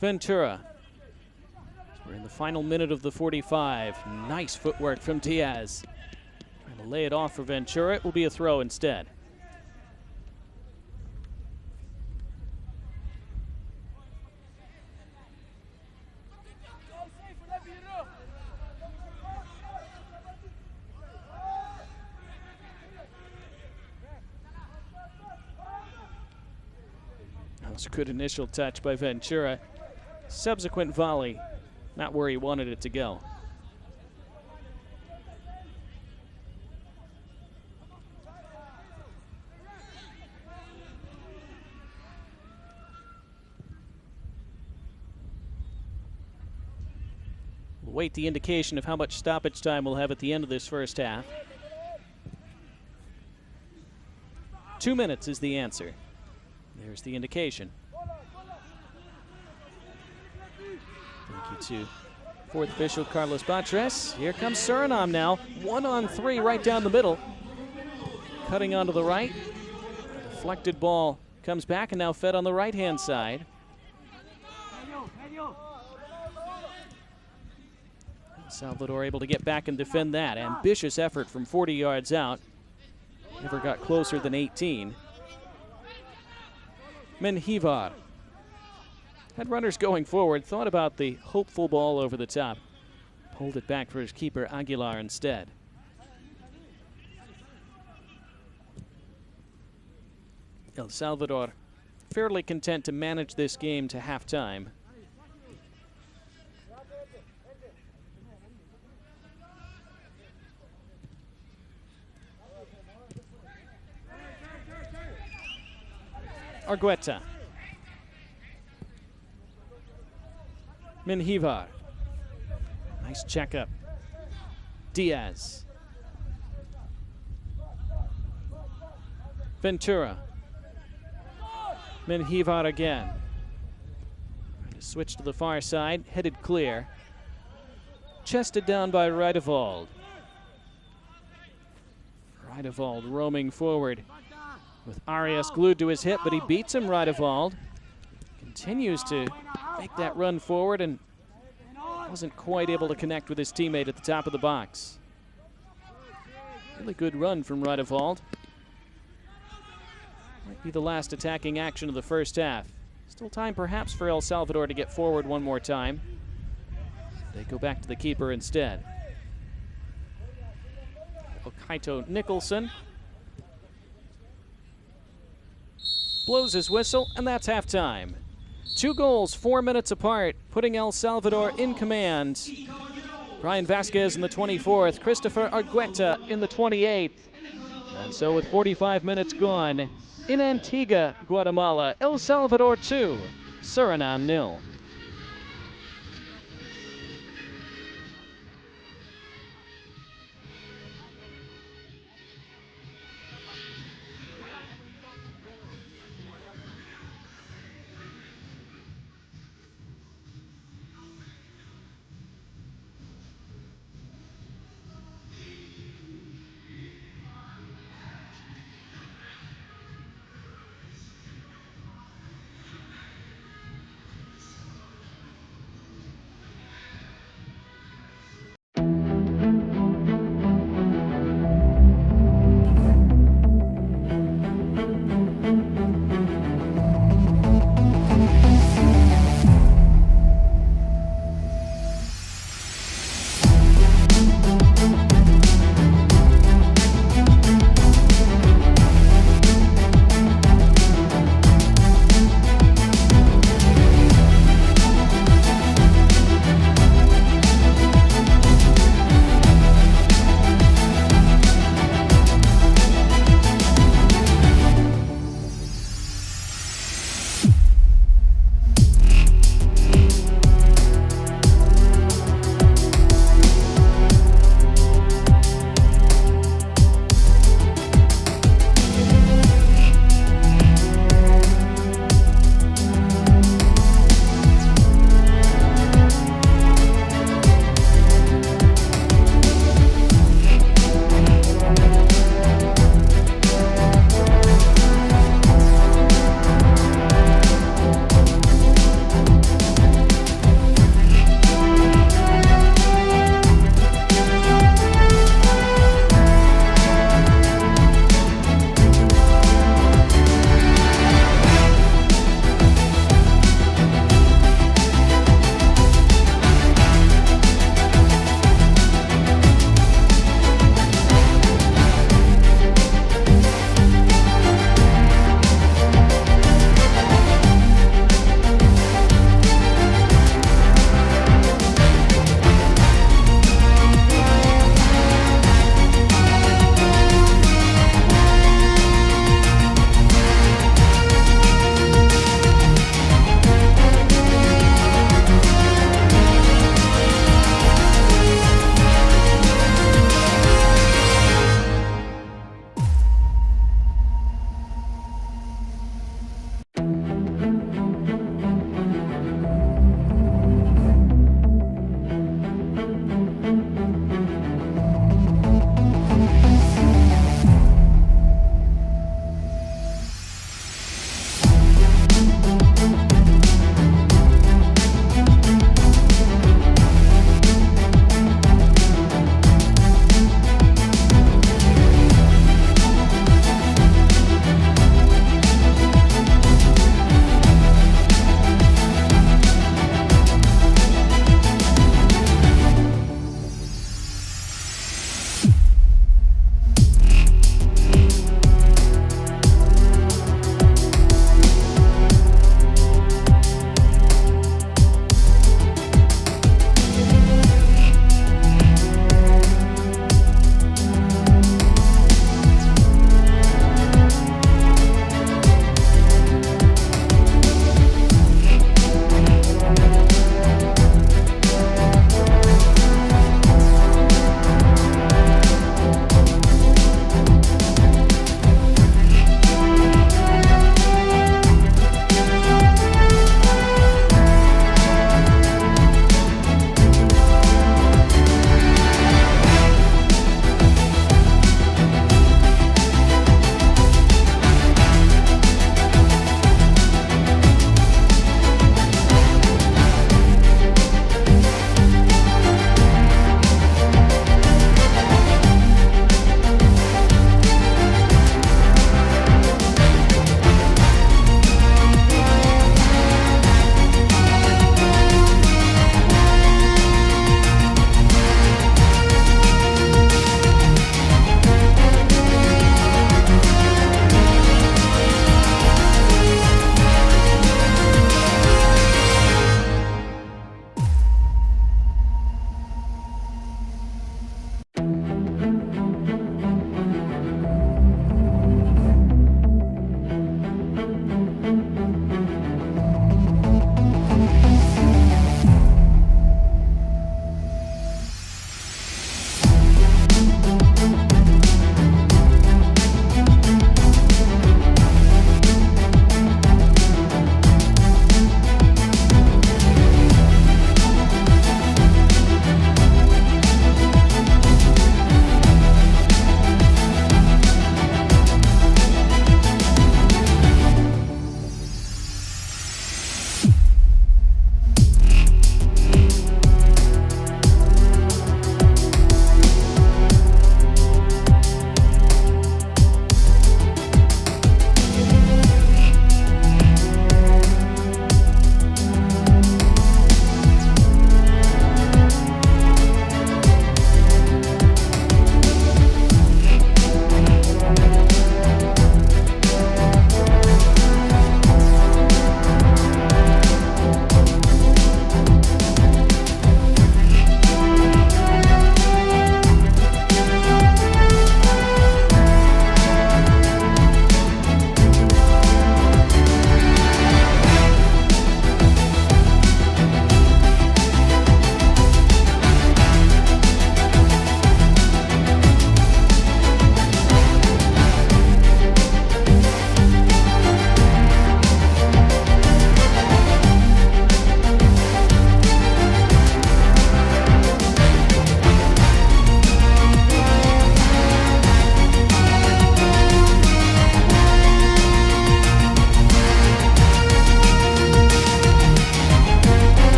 Ventura. We're in the final minute of the 45. Nice footwork from Diaz. Trying to lay it off for Ventura. It will be a throw instead. That was a good initial touch by Ventura. Subsequent volley, not where he wanted it to go. We'll wait the indication of how much stoppage time we'll have at the end of this first half. 2 minutes is the answer. There's the indication. Thank you to fourth official Carlos Batres. Here comes Suriname now. 1-on-3 right down the middle. Cutting onto the right. Deflected ball comes back and now fed on the right-hand side. Salvador able to get back and defend that. Ambitious effort from 40 yards out. Never got closer than 18. Menjivar. Had runners going forward, thought about the hopeful ball over the top. Pulled it back for his keeper, Aguilar, instead. El Salvador fairly content to manage this game to halftime. Argueta. Menjivar. Nice checkup. Diaz. Ventura. Menjivar again. Switch to the far side, headed clear. Chested down by Rijdevold. Rijdevold roaming forward with Arias glued to his hip, but he beats him, Rijdevold. Continues to make that run forward and wasn't quite able to connect with his teammate at the top of the box. Really good run from Rijdevold. Might be the last attacking action of the first half. Still time perhaps for El Salvador to get forward one more time. They go back to the keeper instead. Okaito Nicholson blows his whistle, and that's halftime. 2 goals, 4 minutes apart, putting El Salvador in command. Brian Vasquez in the 24th, Christopher Argueta in the 28th. And so with 45 minutes gone, in Antigua, Guatemala, El Salvador 2, Suriname 0.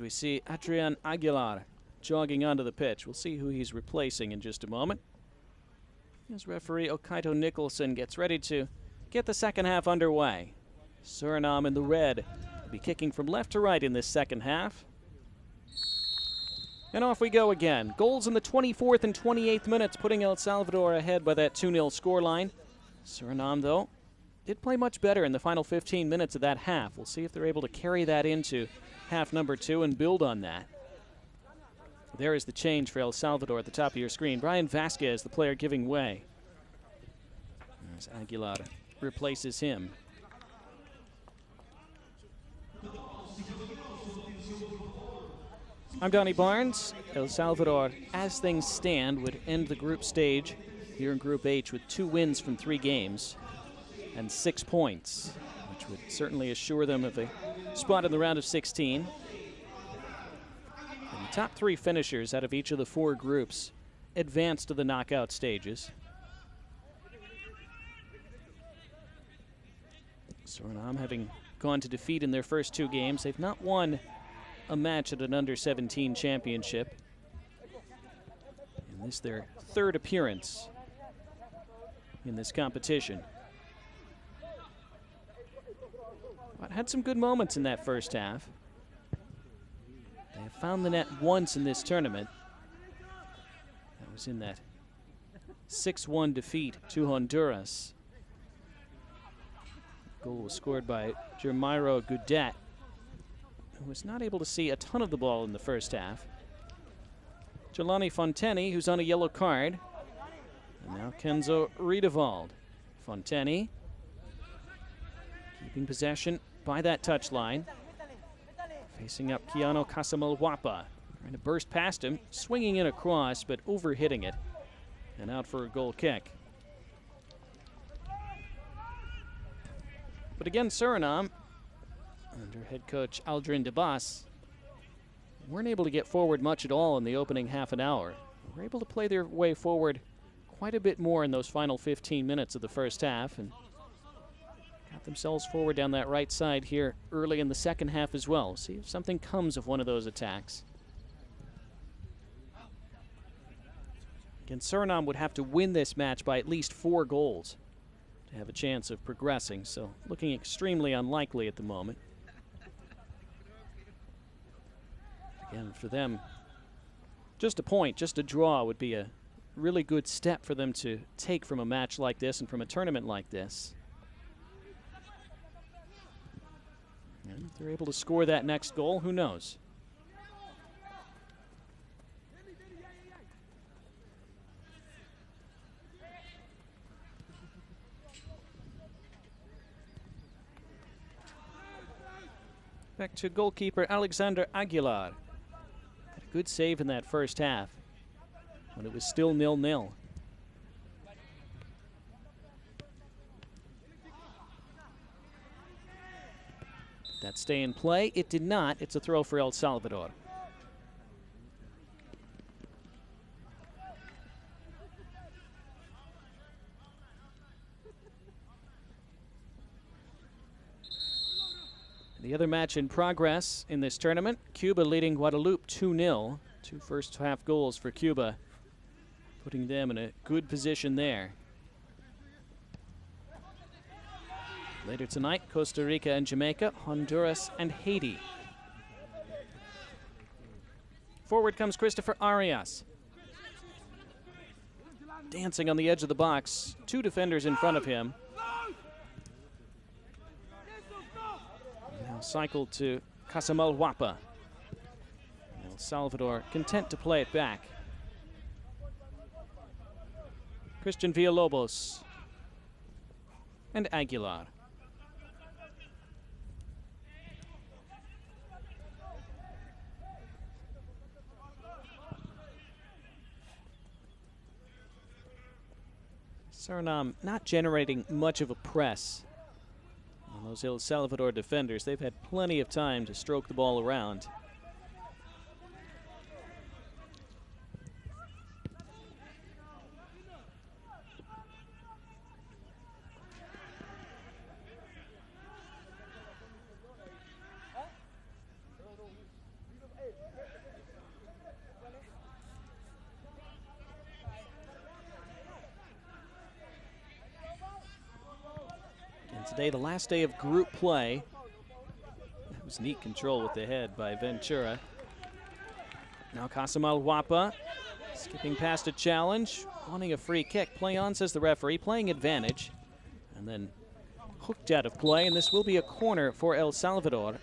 we see Adrian Aguilar jogging onto the pitch. We'll see who he's replacing in just a moment. As referee Okaito Nicholson gets ready to get the second half underway. Suriname in the red will be kicking from left to right in this second half. And off we go again. Goals in the 24th and 28th minutes, putting El Salvador ahead by that 2-0 scoreline. Suriname, though, did play much better in the final 15 minutes of that half. We'll see if they're able to carry that into half number 2 and build on that. There is the change for El Salvador at the top of your screen. Brian Vasquez, the player giving way. As Aguilar replaces him. I'm Donnie Barnes. El Salvador, as things stand, would end the group stage here in Group H with 2 wins from 3 games and 6 points, which would certainly assure them of a spot in the round of 16. And the top 3 finishers out of each of the 4 groups advance to the knockout stages. Suriname having gone to defeat in their first 2 games. They've not won a match at an Under-17 championship. And this their 3rd appearance in this competition. But had some good moments in that first half. They have found the net once in this tournament. That was in that 6-1 defeat to Honduras. The goal was scored by Jermiro Goudet, who was not able to see a ton of the ball in the first half. Jelani Fonteni, who's on a yellow card. And now Kenzo Riedewald. Fonteni keeping possession by that touchline. Facing up Keanu Kasamalwapa. Trying to burst past him, swinging in across, but overhitting it. And out for a goal kick. But again, Suriname, under head coach Aldrin DeBas, weren't able to get forward much at all in the opening half an hour. They were able to play their way forward quite a bit more in those final 15 minutes of the first half and got themselves forward down that right side here early in the second half as well. See if something comes of one of those attacks. Again, Suriname would have to win this match by at least 4 goals to have a chance of progressing, so looking extremely unlikely at the moment. Again, for them, just a point, just a draw would be a really good step for them to take from a match like this and from a tournament like this. And if they're able to score that next goal, who knows? Back to goalkeeper Alexander Aguilar. Had a good save in that first half when it was still 0-0. Did that stay in play? It did not. It's a throw for El Salvador. The other match in progress in this tournament, Cuba leading Guadeloupe 2-0. 2 first half goals for Cuba, putting them in a good position there. Later tonight, Costa Rica and Jamaica, Honduras and Haiti. Forward comes Christopher Arias. Dancing on the edge of the box, 2 defenders in front of him. Now cycled to Kasamalwapa. El Salvador content to play it back. Christian Villalobos and Aguilar. Suriname not generating much of a press on those El Salvador defenders. They've had plenty of time to stroke the ball around. Today, the last day of group play. That was neat control with the head by Ventura. Now Kasamal Wapa skipping past a challenge, wanting a free kick. Play on, says the referee, playing advantage. And then hooked out of play, and this will be a corner for El Salvador.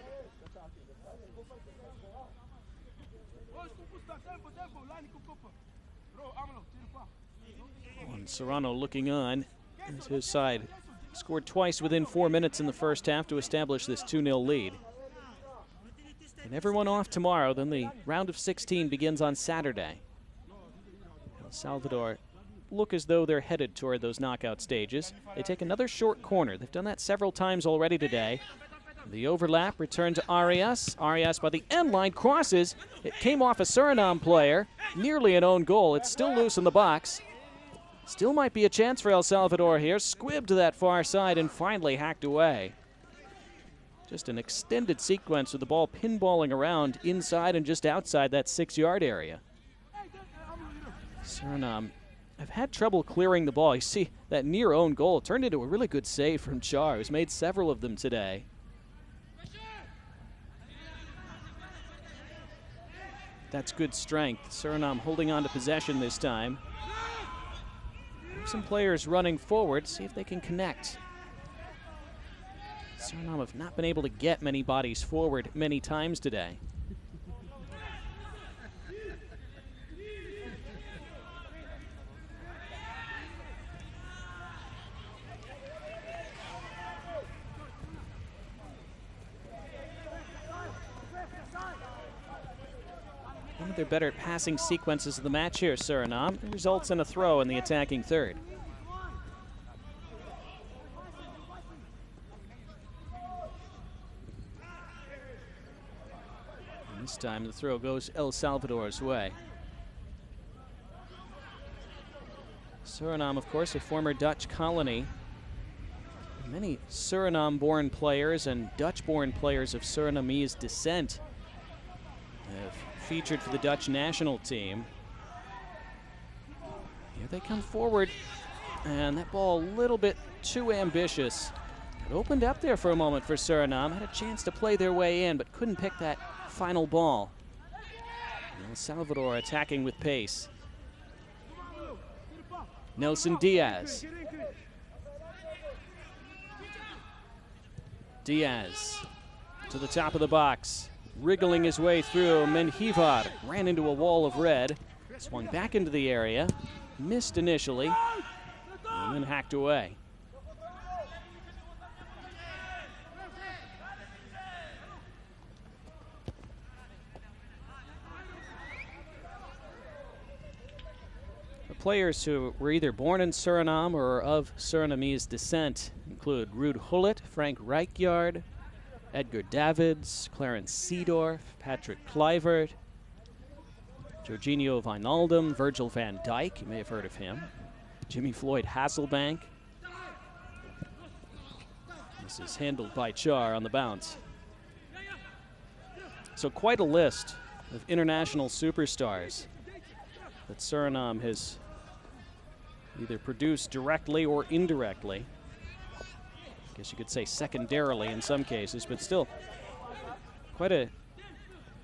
And Serrano looking on as his side scored twice within 4 minutes in the first half to establish this 2-0 lead. And everyone off tomorrow, then the round of 16 begins on Saturday. El Salvador look as though they're headed toward those knockout stages. They take another short corner. They've done that several times already today. The overlap, return to Arias. Arias by the end line crosses. It came off a Suriname player, nearly an own goal. It's still loose in the box. Still might be a chance for El Salvador here. Squibbed to that far side and finally hacked away. Just an extended sequence with the ball pinballing around inside and just outside that 6-yard area. Suriname have had trouble clearing the ball. You see that near own goal turned into a really good save from Char, who's made several of them today. That's good strength. Suriname holding on to possession this time. Some players running forward, see if they can connect. Suriname have not been able to get many bodies forward many times today. One of their better passing sequences of the match here, Suriname. It results in a throw in the attacking third. And this time the throw goes El Salvador's way. Suriname, of course, a former Dutch colony. Many Suriname-born players and Dutch-born players of Surinamese descent have featured for the Dutch national team. Here they come forward, and that ball a little bit too ambitious. It opened up there for a moment for Suriname, had a chance to play their way in, but couldn't pick that final ball. And El Salvador attacking with pace. Nelson Diaz. Diaz to the top of the box. Wriggling his way through, Menjivar ran into a wall of red, swung back into the area, missed initially, and then hacked away. The players who were either born in Suriname or of Surinamese descent include Ruud Gullit, Frank Rijkaard, Edgar Davids, Clarence Seedorf, Patrick Kluivert, Jorginho Wijnaldum, Virgil van Dijk, you may have heard of him, Jimmy Floyd Hasselbank. This is handled by Char on the bounce. So quite a list of international superstars that Suriname has either produced directly or indirectly. I guess you could say secondarily in some cases, but still quite a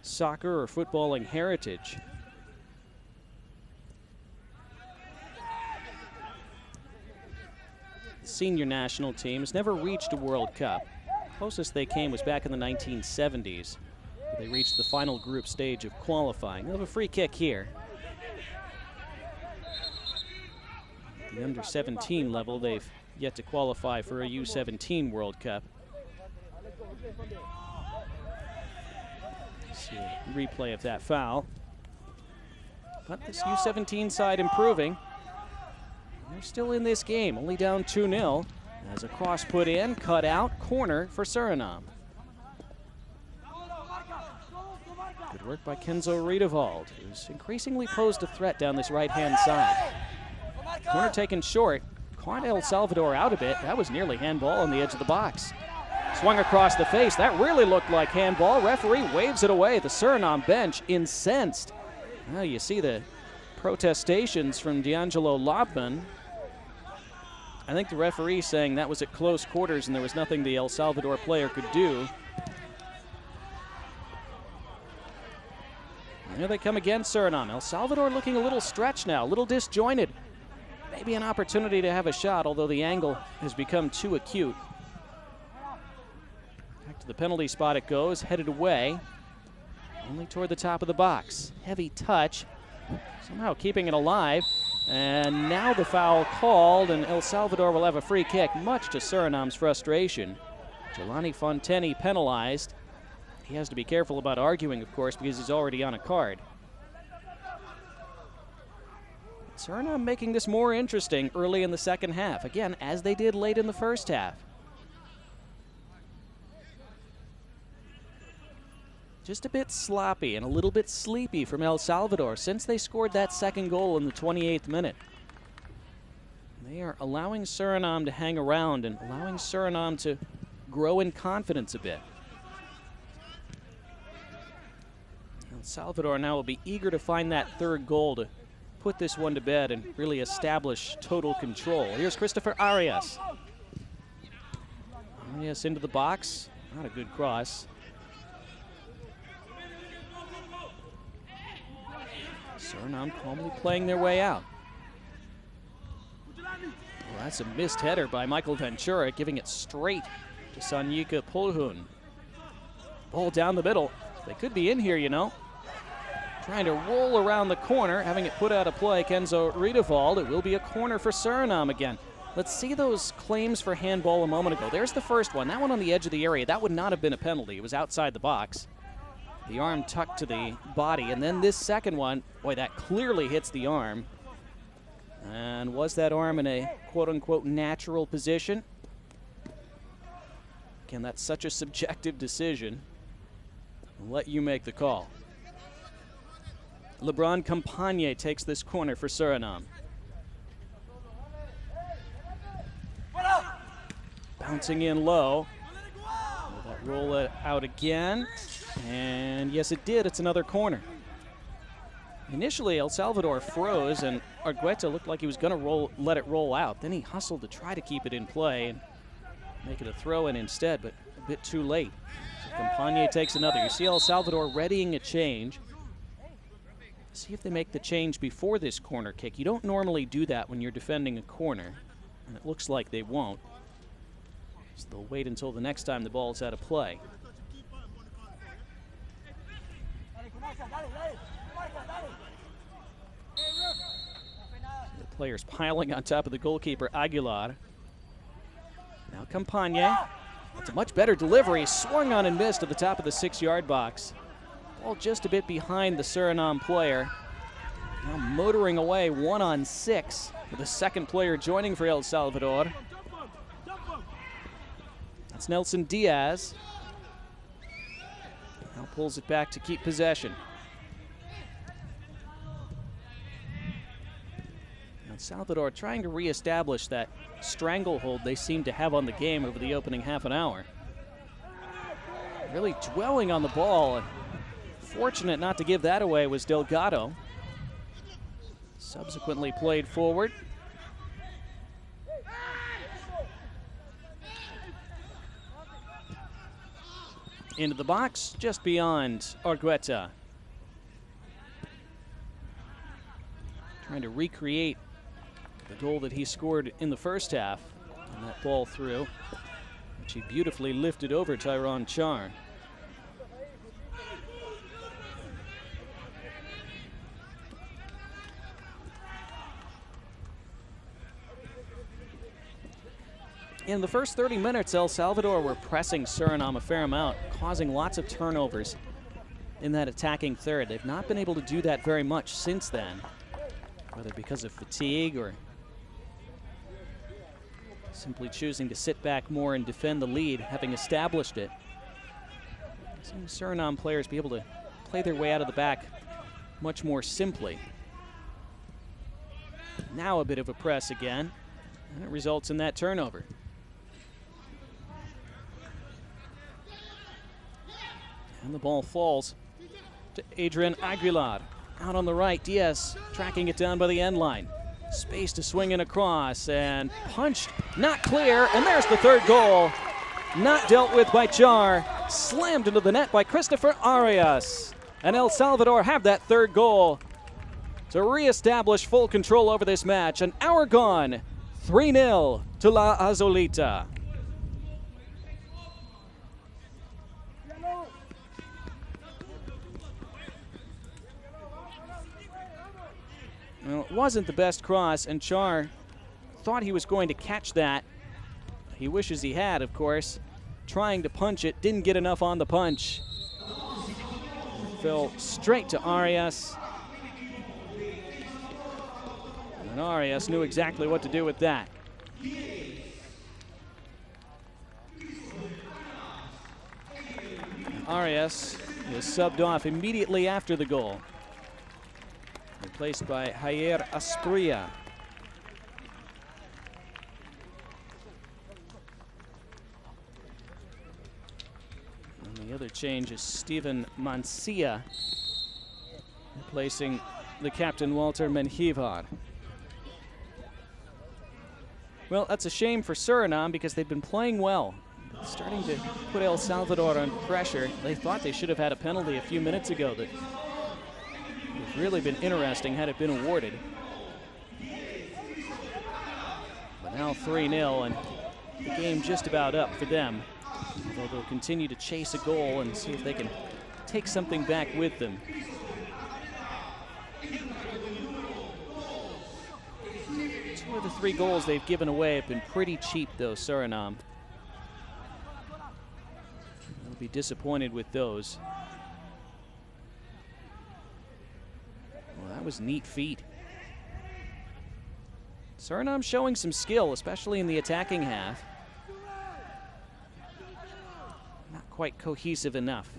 soccer or footballing heritage. The senior national team has never reached a World Cup. Closest they came was back in the 1970s. They reached the final group stage of qualifying. They'll have a free kick here. The under-17 level, they've yet to qualify for a U17 World Cup. See a replay of that foul. But this U17 side improving. They're still in this game, only down 2-0. As a cross put in, cut out, corner for Suriname. Good work by Kenzo Riedewald, who's increasingly posed a threat down this right-hand side. Corner taken short. Caught El Salvador out a bit. That was nearly handball on the edge of the box. Swung across the face. That really looked like handball. Referee waves it away. The Suriname bench incensed. Well, you see the protestations from D'Angelo Lobman. I think the referee saying that was at close quarters and there was nothing the El Salvador player could do. And here they come again, Suriname. El Salvador looking a little stretched now, a little disjointed. Maybe an opportunity to have a shot, although the angle has become too acute. Back to the penalty spot it goes, headed away. Only toward the top of the box. Heavy touch, somehow keeping it alive. And now the foul called, and El Salvador will have a free kick, much to Suriname's frustration. Jelani Fonteni penalized. He has to be careful about arguing, of course, because he's already on a card. Suriname making this more interesting early in the second half, again, as they did late in the first half. Just a bit sloppy and a little bit sleepy from El Salvador since they scored that second goal in the 28th minute. They are allowing Suriname to hang around and allowing Suriname to grow in confidence a bit. El Salvador now will be eager to find that third goal to put this one to bed and really establish total control. Here's Christopher Arias. Arias into the box. Not a good cross. Suriname calmly playing their way out. Well, that's a missed header by Michael Ventura, giving it straight to Sanyika Polhun. Ball down the middle. They could be in here, you know. Trying to roll around the corner, having it put out of play. Kenzo Riedewald. It will be a corner for Suriname again. Let's see those claims for handball a moment ago. There's the first one. That one on the edge of the area. That would not have been a penalty. It was outside the box. The arm tucked to the body. And then this second one, boy, that clearly hits the arm. And was that arm in a quote-unquote natural position? Again, that's such a subjective decision. I'll let you make the call. LeBron Campagne takes this corner for Suriname. Bouncing in low. Will that roll it out again? And yes, it did. It's another corner. Initially, El Salvador froze, and Argueta looked like he was going to let it roll out. Then he hustled to try to keep it in play and make it a throw-in instead, but a bit too late. So Campagne takes another. You see El Salvador readying a change. See if they make the change before this corner kick. You don't normally do that when you're defending a corner, and it looks like they won't. So they'll wait until the next time the ball's out of play. The players piling on top of the goalkeeper, Aguilar. Now Campagne. It's a much better delivery. Swung on and missed at the top of the 6-yard box. Ball just a bit behind the Suriname player. Now motoring away 1-on-6 with the second player joining for El Salvador. That's Nelson Diaz. Now pulls it back to keep possession. El Salvador trying to reestablish that stranglehold they seem to have on the game over the opening half an hour. Really dwelling on the ball, and fortunate not to give that away was Delgado. Subsequently played forward. Into the box, just beyond Argueta. Trying to recreate the goal that he scored in the first half. And that ball through, which he beautifully lifted over Tyron Char. In the first 30 minutes, El Salvador were pressing Suriname a fair amount, causing lots of turnovers in that attacking third. They've not been able to do that very much since then, whether because of fatigue or simply choosing to sit back more and defend the lead, having established it. Seeing Suriname players be able to play their way out of the back much more simply. Now a bit of a press again, and it results in that turnover. And the ball falls to Adrian Aguilar. Out on the right, Diaz tracking it down by the end line. Space to swing in across, and punched, not clear, and there's the third goal. Not dealt with by Char, slammed into the net by Christopher Arias. And El Salvador have that third goal to reestablish full control over this match. An hour gone, 3-0 to La Azulita. Well, it wasn't the best cross, and Char thought he was going to catch that. He wishes he had, of course. Trying to punch it, didn't get enough on the punch. Fell straight to Arias. And Arias knew exactly what to do with that. Arias is subbed off immediately after the goal. Replaced by Jair Asprilla. And the other change is Steven Mancia, replacing the captain Walter Menjivar. Well, that's a shame for Suriname because they've been playing well. Starting to put El Salvador under pressure. They thought they should have had a penalty a few minutes ago that would have really been interesting had it been awarded. But now 3-0, and the game just about up for them. Although they'll continue to chase a goal and see if they can take something back with them. Two of the three goals they've given away have been pretty cheap, though, Suriname. They'll be disappointed with those. Well, that was neat feet. Suriname showing some skill, especially in the attacking half. Not quite cohesive enough.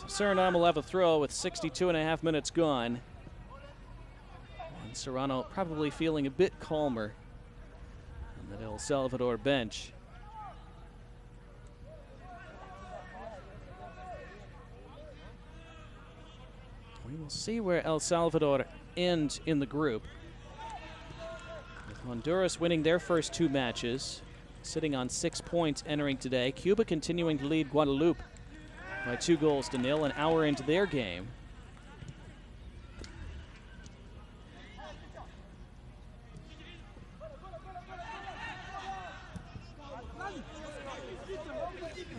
Suriname will have a throw with 62.5 minutes gone. And Serrano probably feeling a bit calmer on that El Salvador bench. We will see where El Salvador end in the group. With Honduras winning their first two matches, sitting on 6 points entering today. Cuba continuing to lead Guadeloupe by 2-0, an hour into their game.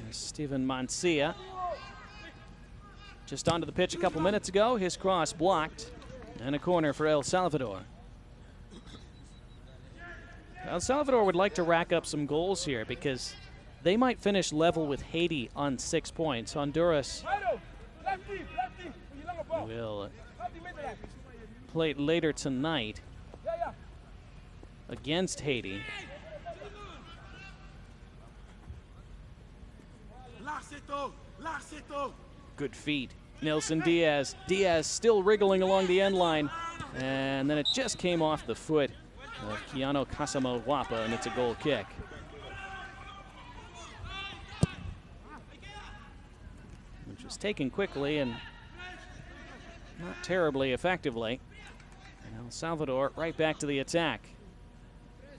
There's Steven Mancia. Just onto the pitch a couple minutes ago, his cross blocked, and a corner for El Salvador. El Salvador would like to rack up some goals here because they might finish level with Haiti on 6 points. Honduras will play later tonight against Haiti. Good feet. Nelson Diaz. Diaz still wriggling along the end line. And then it just came off the foot of Keanu Kasamo Wapa, and it's a goal kick. Which was taken quickly and not terribly effectively. And El Salvador right back to the attack.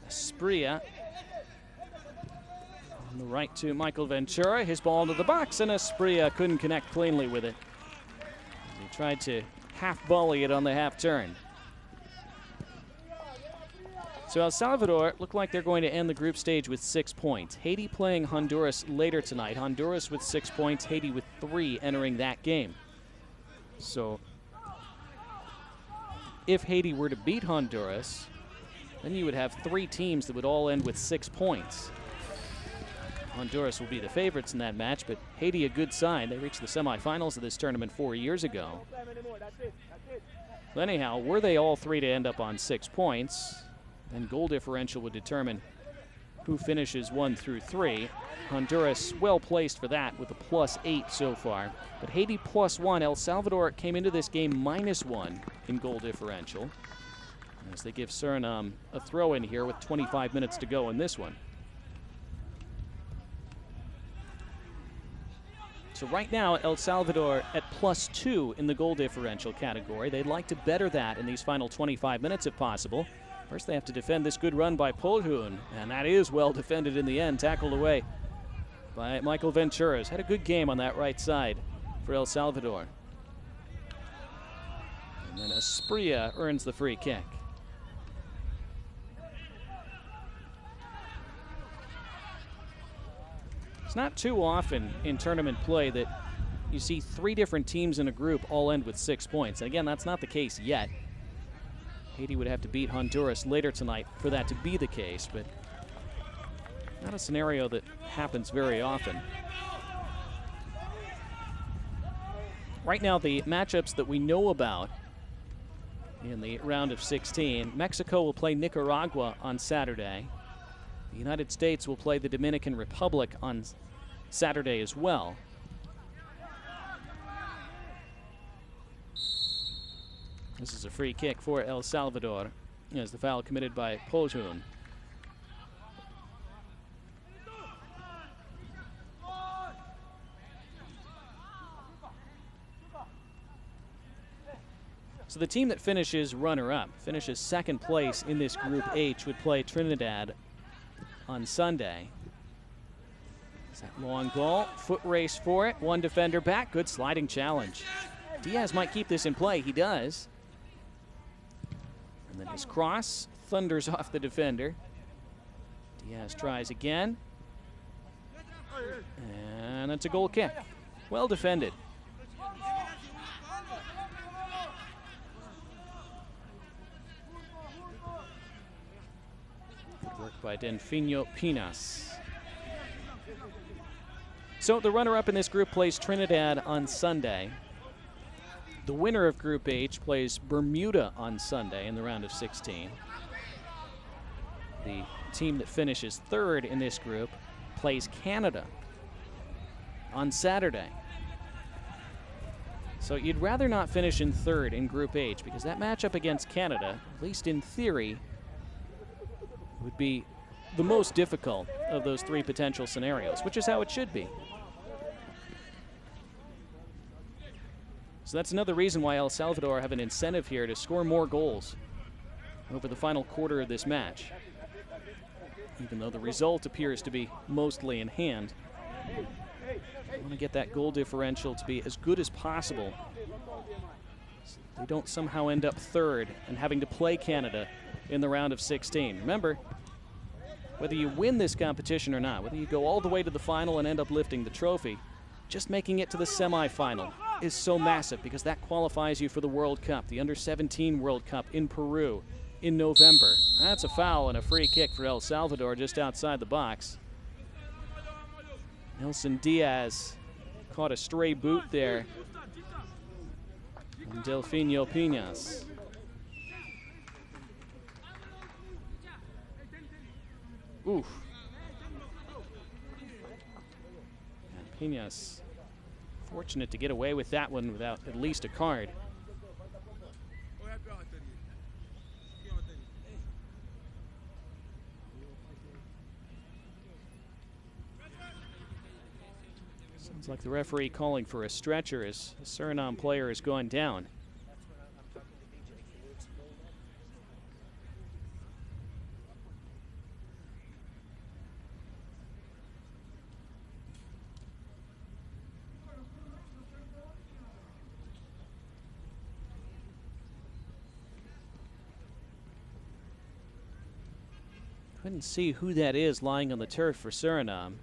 Asprilla on the right to Michael Ventura. His ball into the box, and Asprilla couldn't connect cleanly with it. He tried to half volley it on the half turn. So El Salvador look like they're going to end the group stage with 6 points. Haiti playing Honduras later tonight. Honduras with 6 points, Haiti with 3 entering that game. So if Haiti were to beat Honduras, then you would have 3 teams that would all end with 6 points. Honduras will be the favorites in that match, but Haiti a good side. They reached the semifinals of this tournament 4 years ago. Well, anyhow, were they all three to end up on 6 points, then goal differential would determine who finishes 1 through 3. Honduras well placed for that with a +8 so far. But Haiti +1. El Salvador came into this game -1 in goal differential, as they give Suriname a throw in here with 25 minutes to go in this one. So right now, El Salvador at +2 in the goal differential category. They'd like to better that in these final 25 minutes if possible. First, they have to defend this good run by Polhun, and that is well defended in the end, tackled away by Michael Venturas. Had a good game on that right side for El Salvador. And then Asprilla earns the free kick. It's not too often in tournament play that you see 3 different teams in a group all end with 6 points. And again, that's not the case yet. Haiti would have to beat Honduras later tonight for that to be the case, but not a scenario that happens very often. Right now, the matchups that we know about in the round of 16, Mexico will play Nicaragua on Saturday. The United States will play the Dominican Republic on Saturday as well. This is a free kick for El Salvador, as the foul committed by Polhun. So the team that finishes runner-up, finishes second place in this Group H, would play Trinidad on Sunday. It's that long ball, foot race for it, one defender back, good sliding challenge. Diaz might keep this in play, he does. And then his cross thunders off the defender. Diaz tries again. And it's a goal kick. Well defended. Good work by Denfino Pinas. So the runner-up in this group plays Trinidad on Sunday. The winner of Group H plays Bermuda on Sunday in the round of 16. The team that finishes third in this group plays Canada on Saturday. So you'd rather not finish in third in Group H, because that matchup against Canada, at least in theory, would be the most difficult of those 3 potential scenarios, which is how it should be. So that's another reason why El Salvador have an incentive here to score more goals over the final quarter of this match, even though the result appears to be mostly in hand. They want to get that goal differential to be as good as possible, so they don't somehow end up third and having to play Canada in the round of 16. Remember, whether you win this competition or not, whether you go all the way to the final and end up lifting the trophy, just making it to the semifinal is so massive, because that qualifies you for the World Cup, the Under-17 World Cup in Peru in November. That's a foul and a free kick for El Salvador just outside the box. Nelson Diaz caught a stray boot there from Delfino Pinas. Oof. And Pinas fortunate to get away with that one without at least a card. Sounds like the referee calling for a stretcher as the Suriname player has gone down. Couldn't see who that is lying on the turf for Suriname.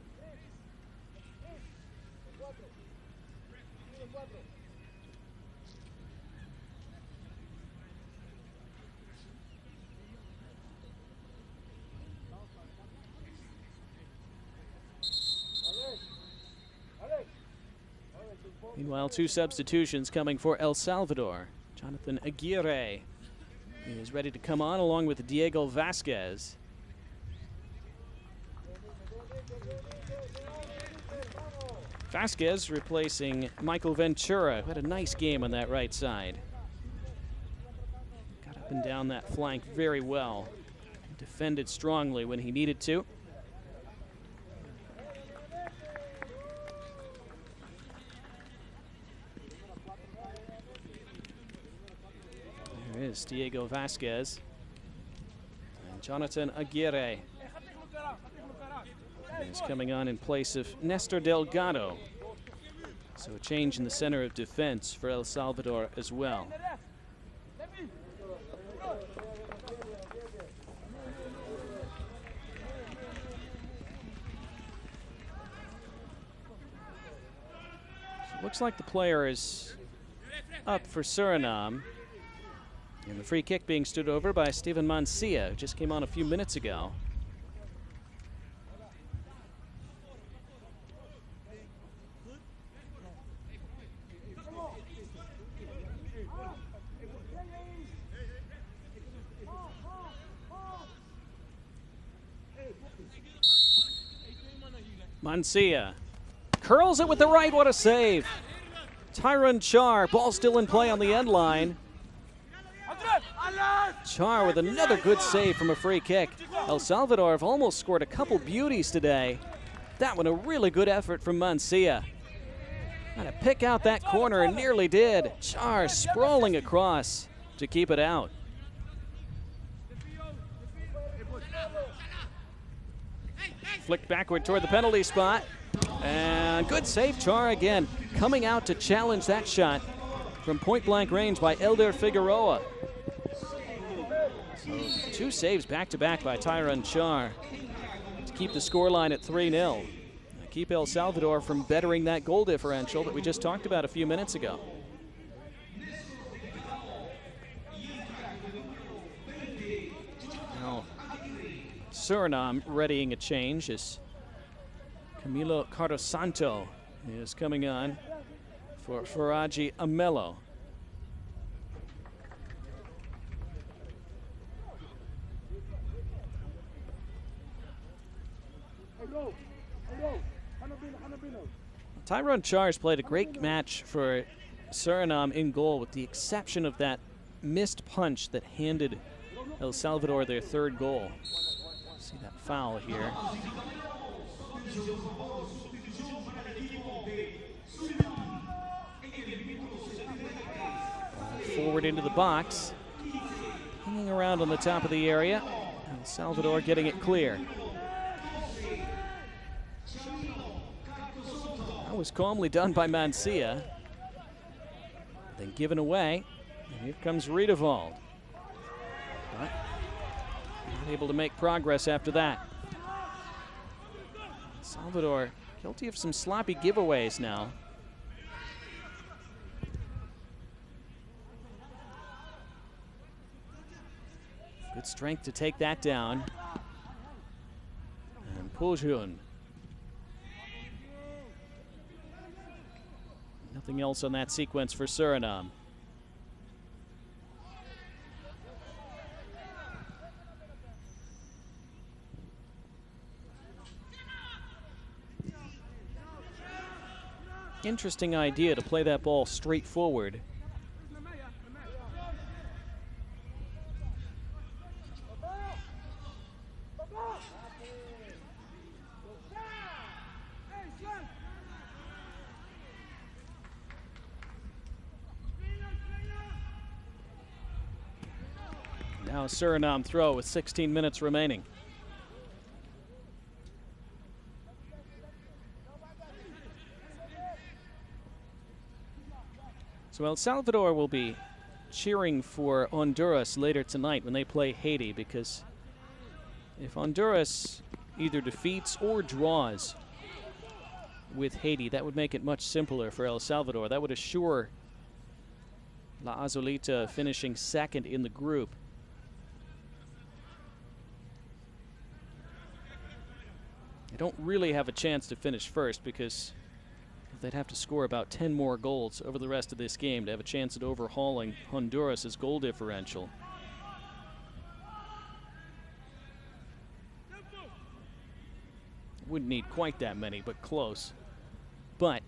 Meanwhile, 2 substitutions coming for El Salvador. Jonathan Aguirre is ready to come on along with Diego Vasquez. Vasquez replacing Michael Ventura, who had a nice game on that right side. Got up and down that flank very well. Defended strongly when he needed to. There is Diego Vasquez. And Jonathan Aguirre is coming on in place of Nestor Delgado. So a change in the center of defense for El Salvador as well. So looks like the player is up for Suriname. And the free kick being stood over by Steven Mancia, who just came on a few minutes ago. Mancia curls it with the right. What a save. Tyron Char, ball still in play on the end line. Char with another good save from a free kick. El Salvador have almost scored a couple beauties today. That one a really good effort from Mancia. Trying to pick out that corner and nearly did. Char sprawling across to keep it out. Flicked backward toward the penalty spot. And good save, Char again. Coming out to challenge that shot from point-blank range by Elder Figueroa. So 2 saves back-to-back by Tyron Char to keep the scoreline at 3-0. Keep El Salvador from bettering that goal differential that we just talked about a few minutes ago. Now, Suriname readying a change as Camilo Cardosanto is coming on for Faraji Amelo. Tyron Char's played a great match for Suriname in goal, with the exception of that missed punch that handed El Salvador their 3rd goal. See that foul here. Forward into the box, hanging around on the top of the area. El Salvador getting it clear. That was calmly done by Mancia. Then given away. And here comes Riedewald. But not able to make progress after that. Salvador guilty of some sloppy giveaways now. Good strength to take that down. And Pujun. Nothing else on that sequence for Suriname. Interesting idea to play that ball straight forward. Now Suriname throw with 16 minutes remaining. So El Salvador will be cheering for Honduras later tonight when they play Haiti, because if Honduras either defeats or draws with Haiti, that would make it much simpler for El Salvador. That would assure La Azulita finishing 2nd in the group. They don't really have a chance to finish first, because they'd have to score about 10 more goals over the rest of this game to have a chance at overhauling Honduras' goal differential. Wouldn't need quite that many, but close. But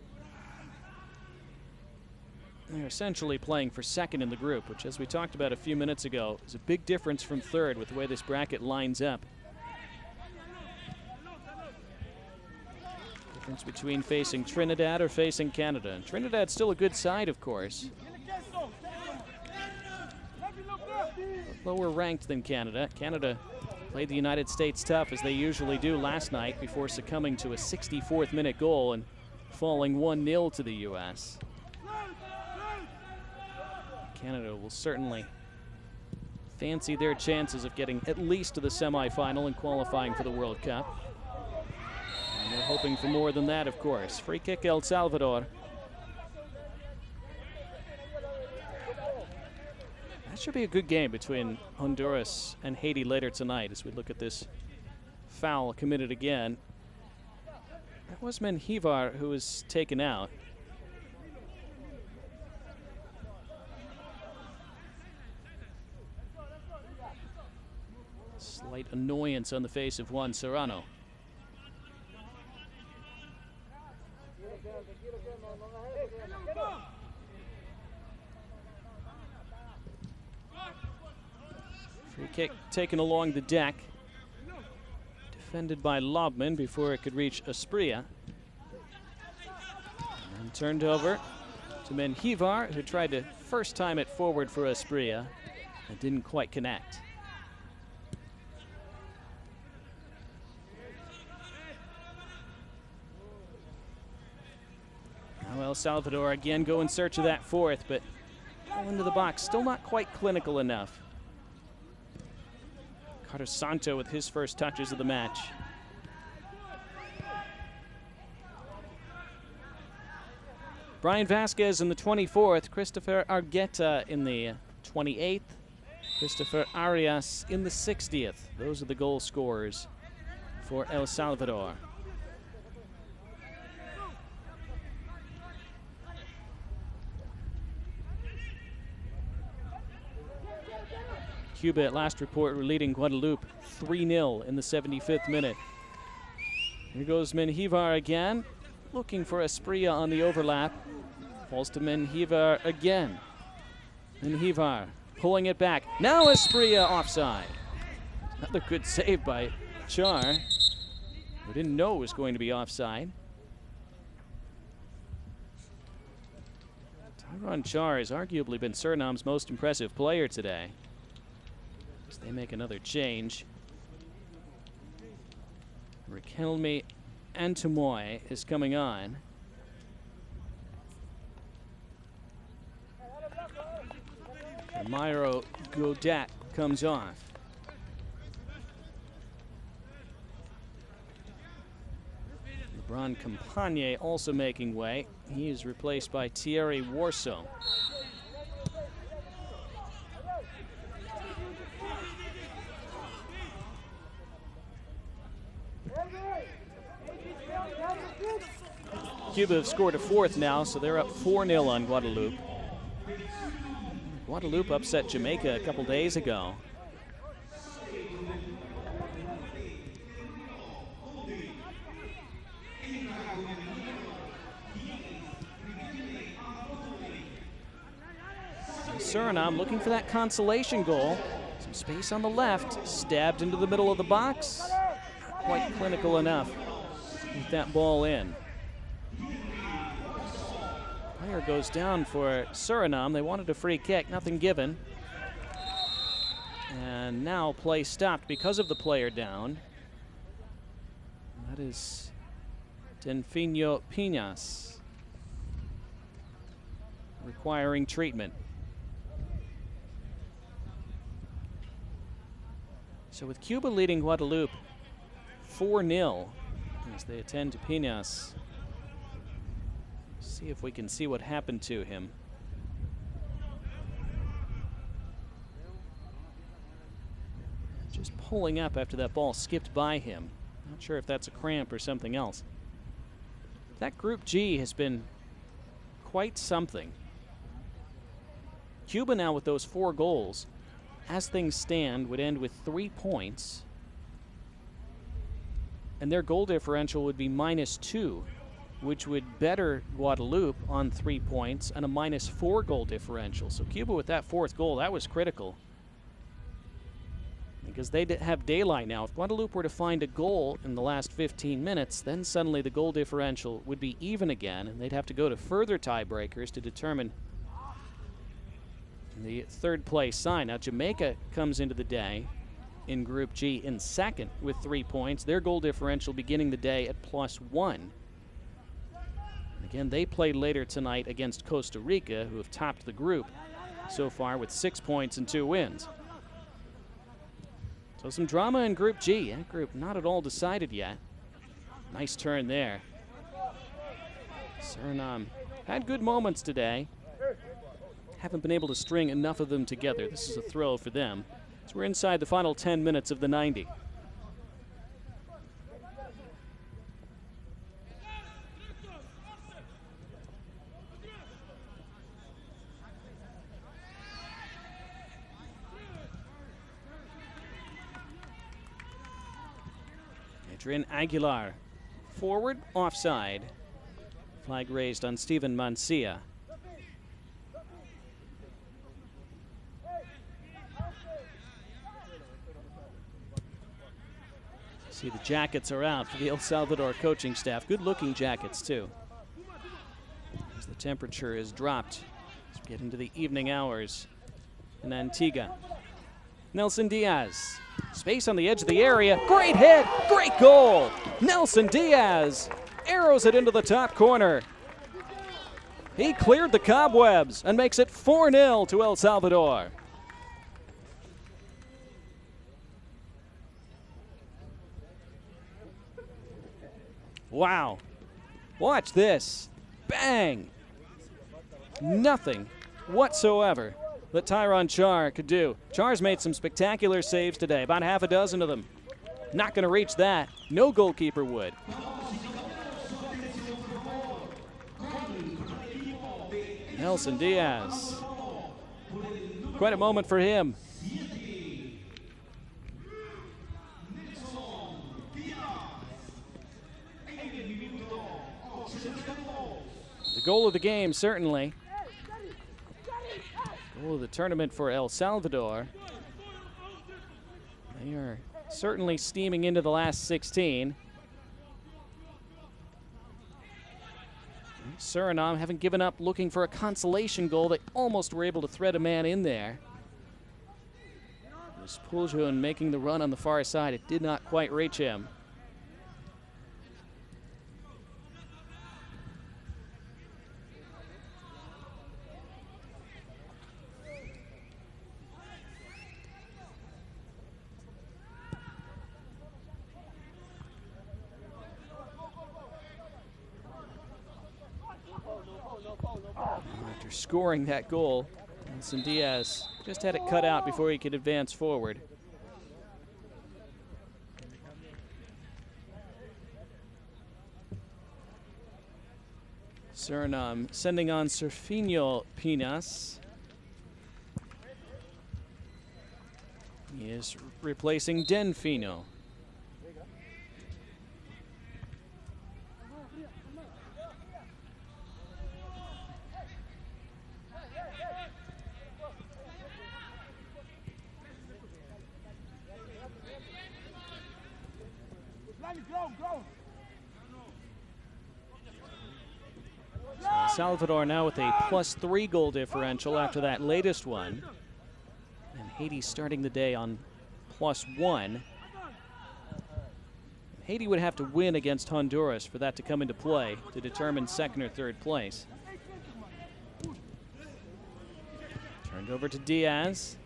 they're essentially playing for second in the group, which, as we talked about a few minutes ago, is a big difference from third with the way this bracket lines up. Difference between facing Trinidad or facing Canada. And Trinidad's still a good side, of course. But lower ranked than Canada. Canada played the United States tough, as they usually do, last night before succumbing to a 64th minute goal and falling 1-0 to the U.S. Canada will certainly fancy their chances of getting at least to the semifinal and qualifying for the World Cup. And they're hoping for more than that, of course. Free kick, El Salvador. That should be a good game between Honduras and Haiti later tonight as we look at this foul committed again. That was Menjivar who was taken out. Slight annoyance on the face of Juan Serrano. Free kick taken along the deck. Defended by Lobman before it could reach Asprilla. And turned over to Menjivar, who tried to first time it forward for Asprilla and didn't quite connect. Now El Salvador again go in search of that fourth, but into the box, still not quite clinical enough. Carlos Santo with his first touches of the match. Brian Vasquez in the 24th, Christopher Argueta in the 28th, Christopher Arias in the 60th. Those are the goal scorers for El Salvador. Cuba, at last report, were leading Guadeloupe 3-0 in the 75th minute. Here goes Menjivar again, looking for Asprilla on the overlap. Falls to Menjivar again. Menjivar pulling it back. Now Asprilla offside. Another good save by Char. We didn't know it was going to be offside. Tyron Char has arguably been Suriname's most impressive player today. They make another change. Riquelme Antumoy is coming on. Myro Godet comes off. LeBron Campagne also making way. He is replaced by Thierry Warsaw. Cuba have scored a fourth now, so they're up 4-0 on Guadeloupe. Guadeloupe upset Jamaica a couple days ago. Suriname looking for that consolation goal. Some space on the left, stabbed into the middle of the box. Not quite clinical enough with that ball in. Player goes down for Suriname. They wanted a free kick, nothing given. And now play stopped because of the player down. That is Denfino Pinas, requiring treatment. So with Cuba leading Guadeloupe 4-0 as they attend to Pinas. See if we can see what happened to him. Just pulling up after that ball skipped by him. Not sure if that's a cramp or something else. That Group G has been quite something. Cuba now with those 4 goals, as things stand, would end with 3 points. And their goal differential would be -2, which would better Guadeloupe on 3 points and a -4 goal differential. So Cuba with that 4th goal, that was critical. Because they have daylight now. If Guadeloupe were to find a goal in the last 15 minutes, then suddenly the goal differential would be even again, and they'd have to go to further tiebreakers to determine the 3rd place sign. Now Jamaica comes into the day in Group G in 2nd with 3 points. Their goal differential beginning the day at +1. Again, they play later tonight against Costa Rica, who have topped the group so far with 6 points and 2 wins. So some drama in Group G. That group not at all decided yet. Nice turn there. Suriname had good moments today. Haven't been able to string enough of them together. This is a thrill for them. So we're inside the final 10 minutes of the 90. Adrian Aguilar, forward, offside. Flag raised on Steven Mancia. See, the jackets are out for the El Salvador coaching staff. Good-looking jackets, too. As the temperature is dropped as we get into the evening hours in Antigua. Nelson Diaz. Space on the edge of the area. Great hit. Great goal. Nelson Diaz arrows it into the top corner. He cleared the cobwebs and makes it 4-0 to El Salvador. Wow. Watch this. Bang. Nothing whatsoever that Tyron Char could do. Char's made some spectacular saves today, about half a dozen of them. Not going to reach that. No goalkeeper would. Nelson Diaz. Quite a moment for him. The goal of the game, certainly. Goal of the tournament for El Salvador. They are certainly steaming into the last 16. Suriname haven't given up looking for a consolation goal. They almost were able to thread a man in there. It was Puljun making the run on the far side. It did not quite reach him. After scoring that goal, Nelson Diaz just had it cut out before he could advance forward. Suriname sending on Serfinho Pinas. He is replacing Denfino. Salvador now with a +3 goal differential after that latest one. And Haiti starting the day on +1. Haiti would have to win against Honduras for that to come into play to determine 2nd or 3rd place. Turned over to Diaz.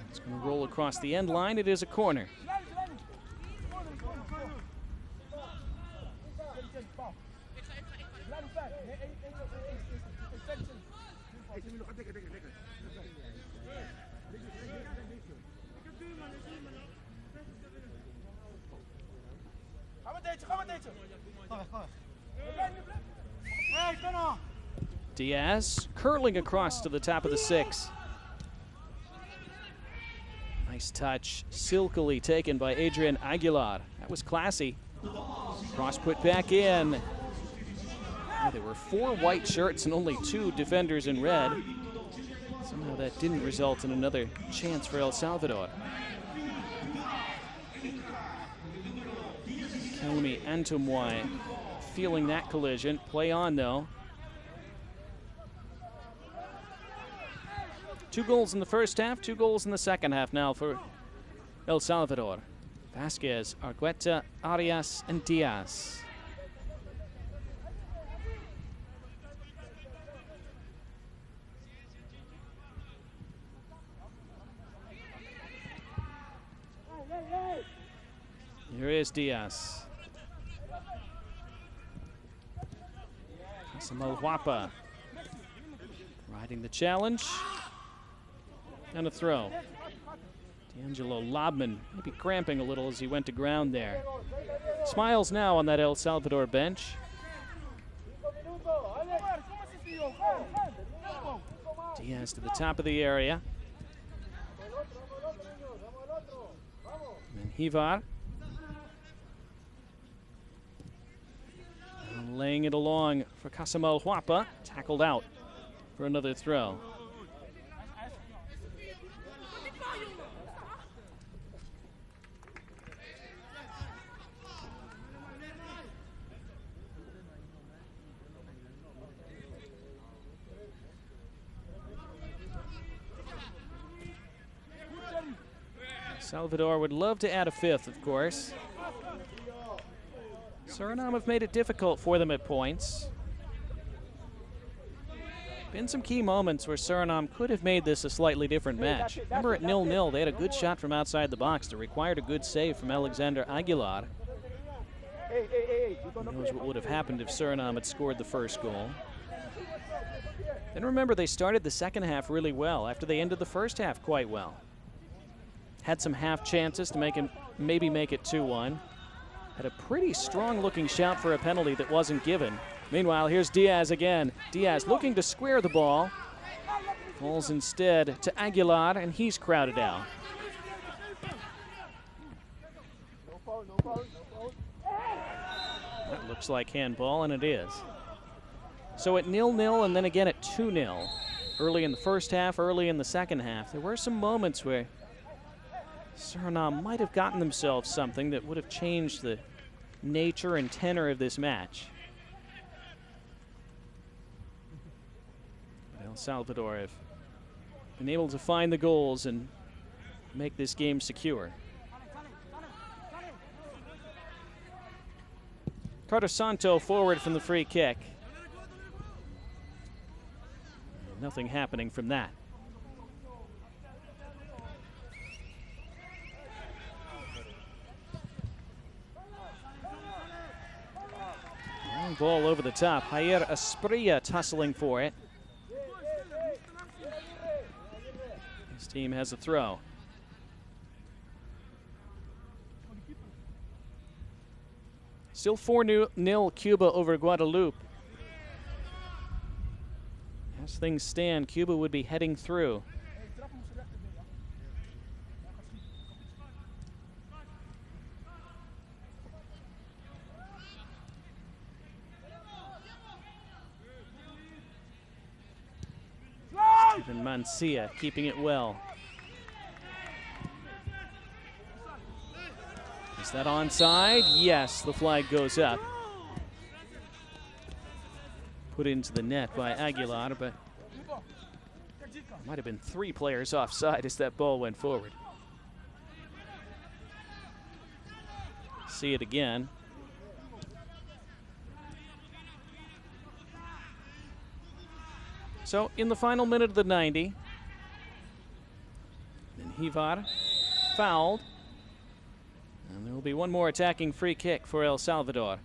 It's going to roll across the end line. It is a corner. Diaz curling across to the top of the 6. Nice touch, silkily taken by Adrian Aguilar. That was classy. Cross put back in. There were 4 white shirts and only 2 defenders in red. Somehow that didn't result in another chance for El Salvador. Kelmy Antumwai feeling that collision. Play on though. 2 goals in the first half, 2 goals in the second half now for El Salvador. Vasquez, Argueta, Arias, and Diaz. Here is Diaz. Samuel Huapa riding the challenge. And a throw. D'Angelo Lobman maybe cramping a little as he went to ground there. Smiles now on that El Salvador bench. Diaz to the top of the area. And Hivar. And laying it along for Casamel Huapa. Tackled out for another throw. Salvador would love to add a 5th, of course. Suriname have made it difficult for them at points. Been some key moments where Suriname could have made this a slightly different match. Remember at 0-0, they had a good shot from outside the box that required a good save from Alexander Aguilar. Who knows what would have happened if Suriname had scored the first goal. Then remember, they started the second half really well after they ended the first half quite well. Had some half chances to maybe make it 2-1. Had a pretty strong-looking shout for a penalty that wasn't given. Meanwhile, here's Diaz again. Diaz looking to square the ball. Falls instead to Aguilar, and he's crowded out. That looks like handball, and it is. So at 0-0 and then again at 2-0. Early in the first half, early in the second half, there were some moments where Suriname might have gotten themselves something that would have changed the nature and tenor of this match. But El Salvador have been able to find the goals and make this game secure. Carter Santo forward from the free kick. Nothing happening from that. Long ball over the top. Jair Asprilla tussling for it. His team has a throw. Still 4-0 Cuba over Guadeloupe. As things stand, Cuba would be heading through. Stephen Mancia keeping it well. Is that onside? Yes, the flag goes up. Put into the net by Aguilar, but might have been 3 players offside as that ball went forward. See it again. So in the final minute of the 90, then Hivar fouled. And there will be one more attacking free kick for El Salvador.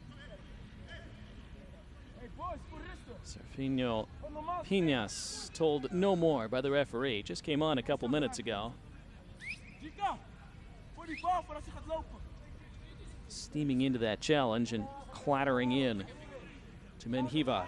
Serfinho Piñas told no more by the referee. Just came on a couple minutes ago. Steaming into that challenge and clattering in to Menjivar.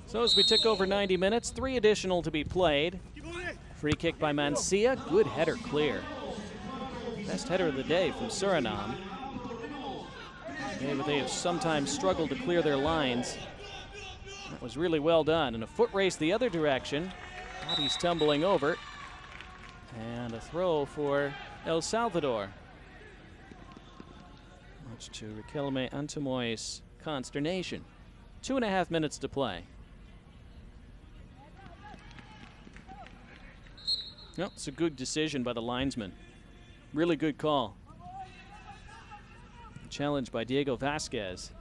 So as we tick over 90 minutes, 3 additional to be played. Free kick by Mancia, good header clear. Best header of the day from Suriname. But they have sometimes struggled to clear their lines. That was really well done. And a foot race the other direction. Body's tumbling over. And a throw for El Salvador. Much to Riquelme Antamoy's consternation. 2.5 minutes to play. No, it's a good decision by the linesman. Really good call. Challenged by Diego Vasquez.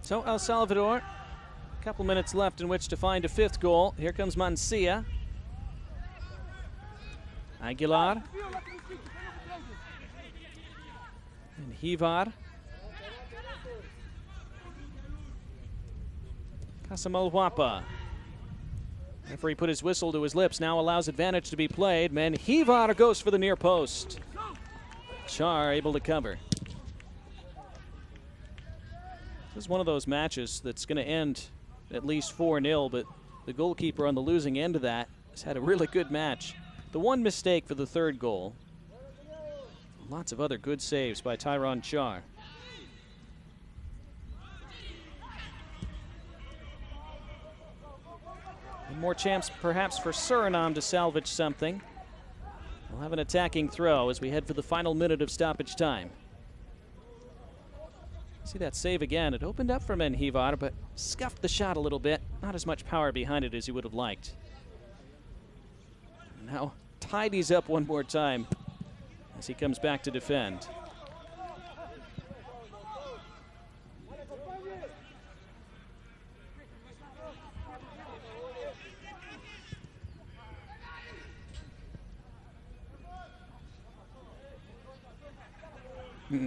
So El Salvador, a couple minutes left in which to find a 5th goal. Here comes Mancia. Aguilar. And Hivar. Casamalwapa. Referee put his whistle to his lips, now allows advantage to be played. Menjivar goes for the near post. Char able to cover. This is one of those matches that's going to end at least 4-0, but the goalkeeper on the losing end of that has had a really good match. The one mistake for the 3rd goal. Lots of other good saves by Tyron Char. And more chance perhaps for Suriname to salvage something. We'll have an attacking throw as we head for the final minute of stoppage time. See that save again. It opened up for Menjivar, but scuffed the shot a little bit. Not as much power behind it as he would have liked. Now tidies up one more time as he comes back to defend.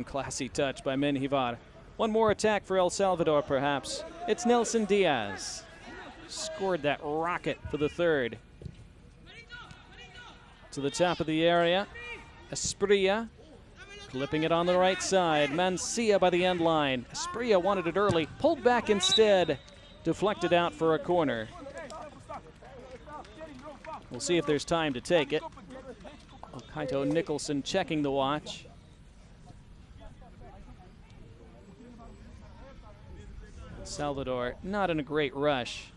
Classy touch by Menjivar. One more attack for El Salvador, perhaps. It's Nelson Diaz. Scored that rocket for the 3rd. To the top of the area. Esprilla clipping it on the right side. Mancia by the end line. Esprilla wanted it early, pulled back instead. Deflected out for a corner. We'll see if there's time to take it. Kaito Nicholson checking the watch. Salvador not in a great rush.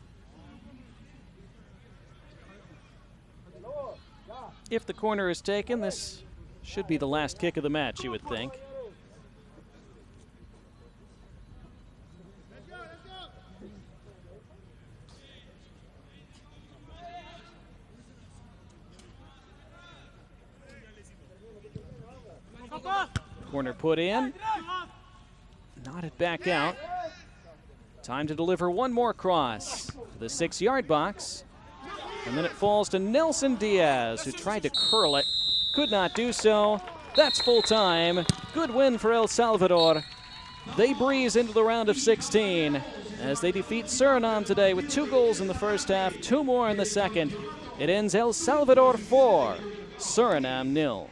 If the corner is taken, this should be the last kick of the match, you would think. Corner put in. Knotted back out. Time to deliver one more cross to the 6-yard box. And then it falls to Nelson Diaz, who tried to curl it. Could not do so. That's full time. Good win for El Salvador. They breeze into the round of 16 as they defeat Suriname today with 2 goals in the first half, 2 more in the second. It ends El Salvador 4, Suriname 0.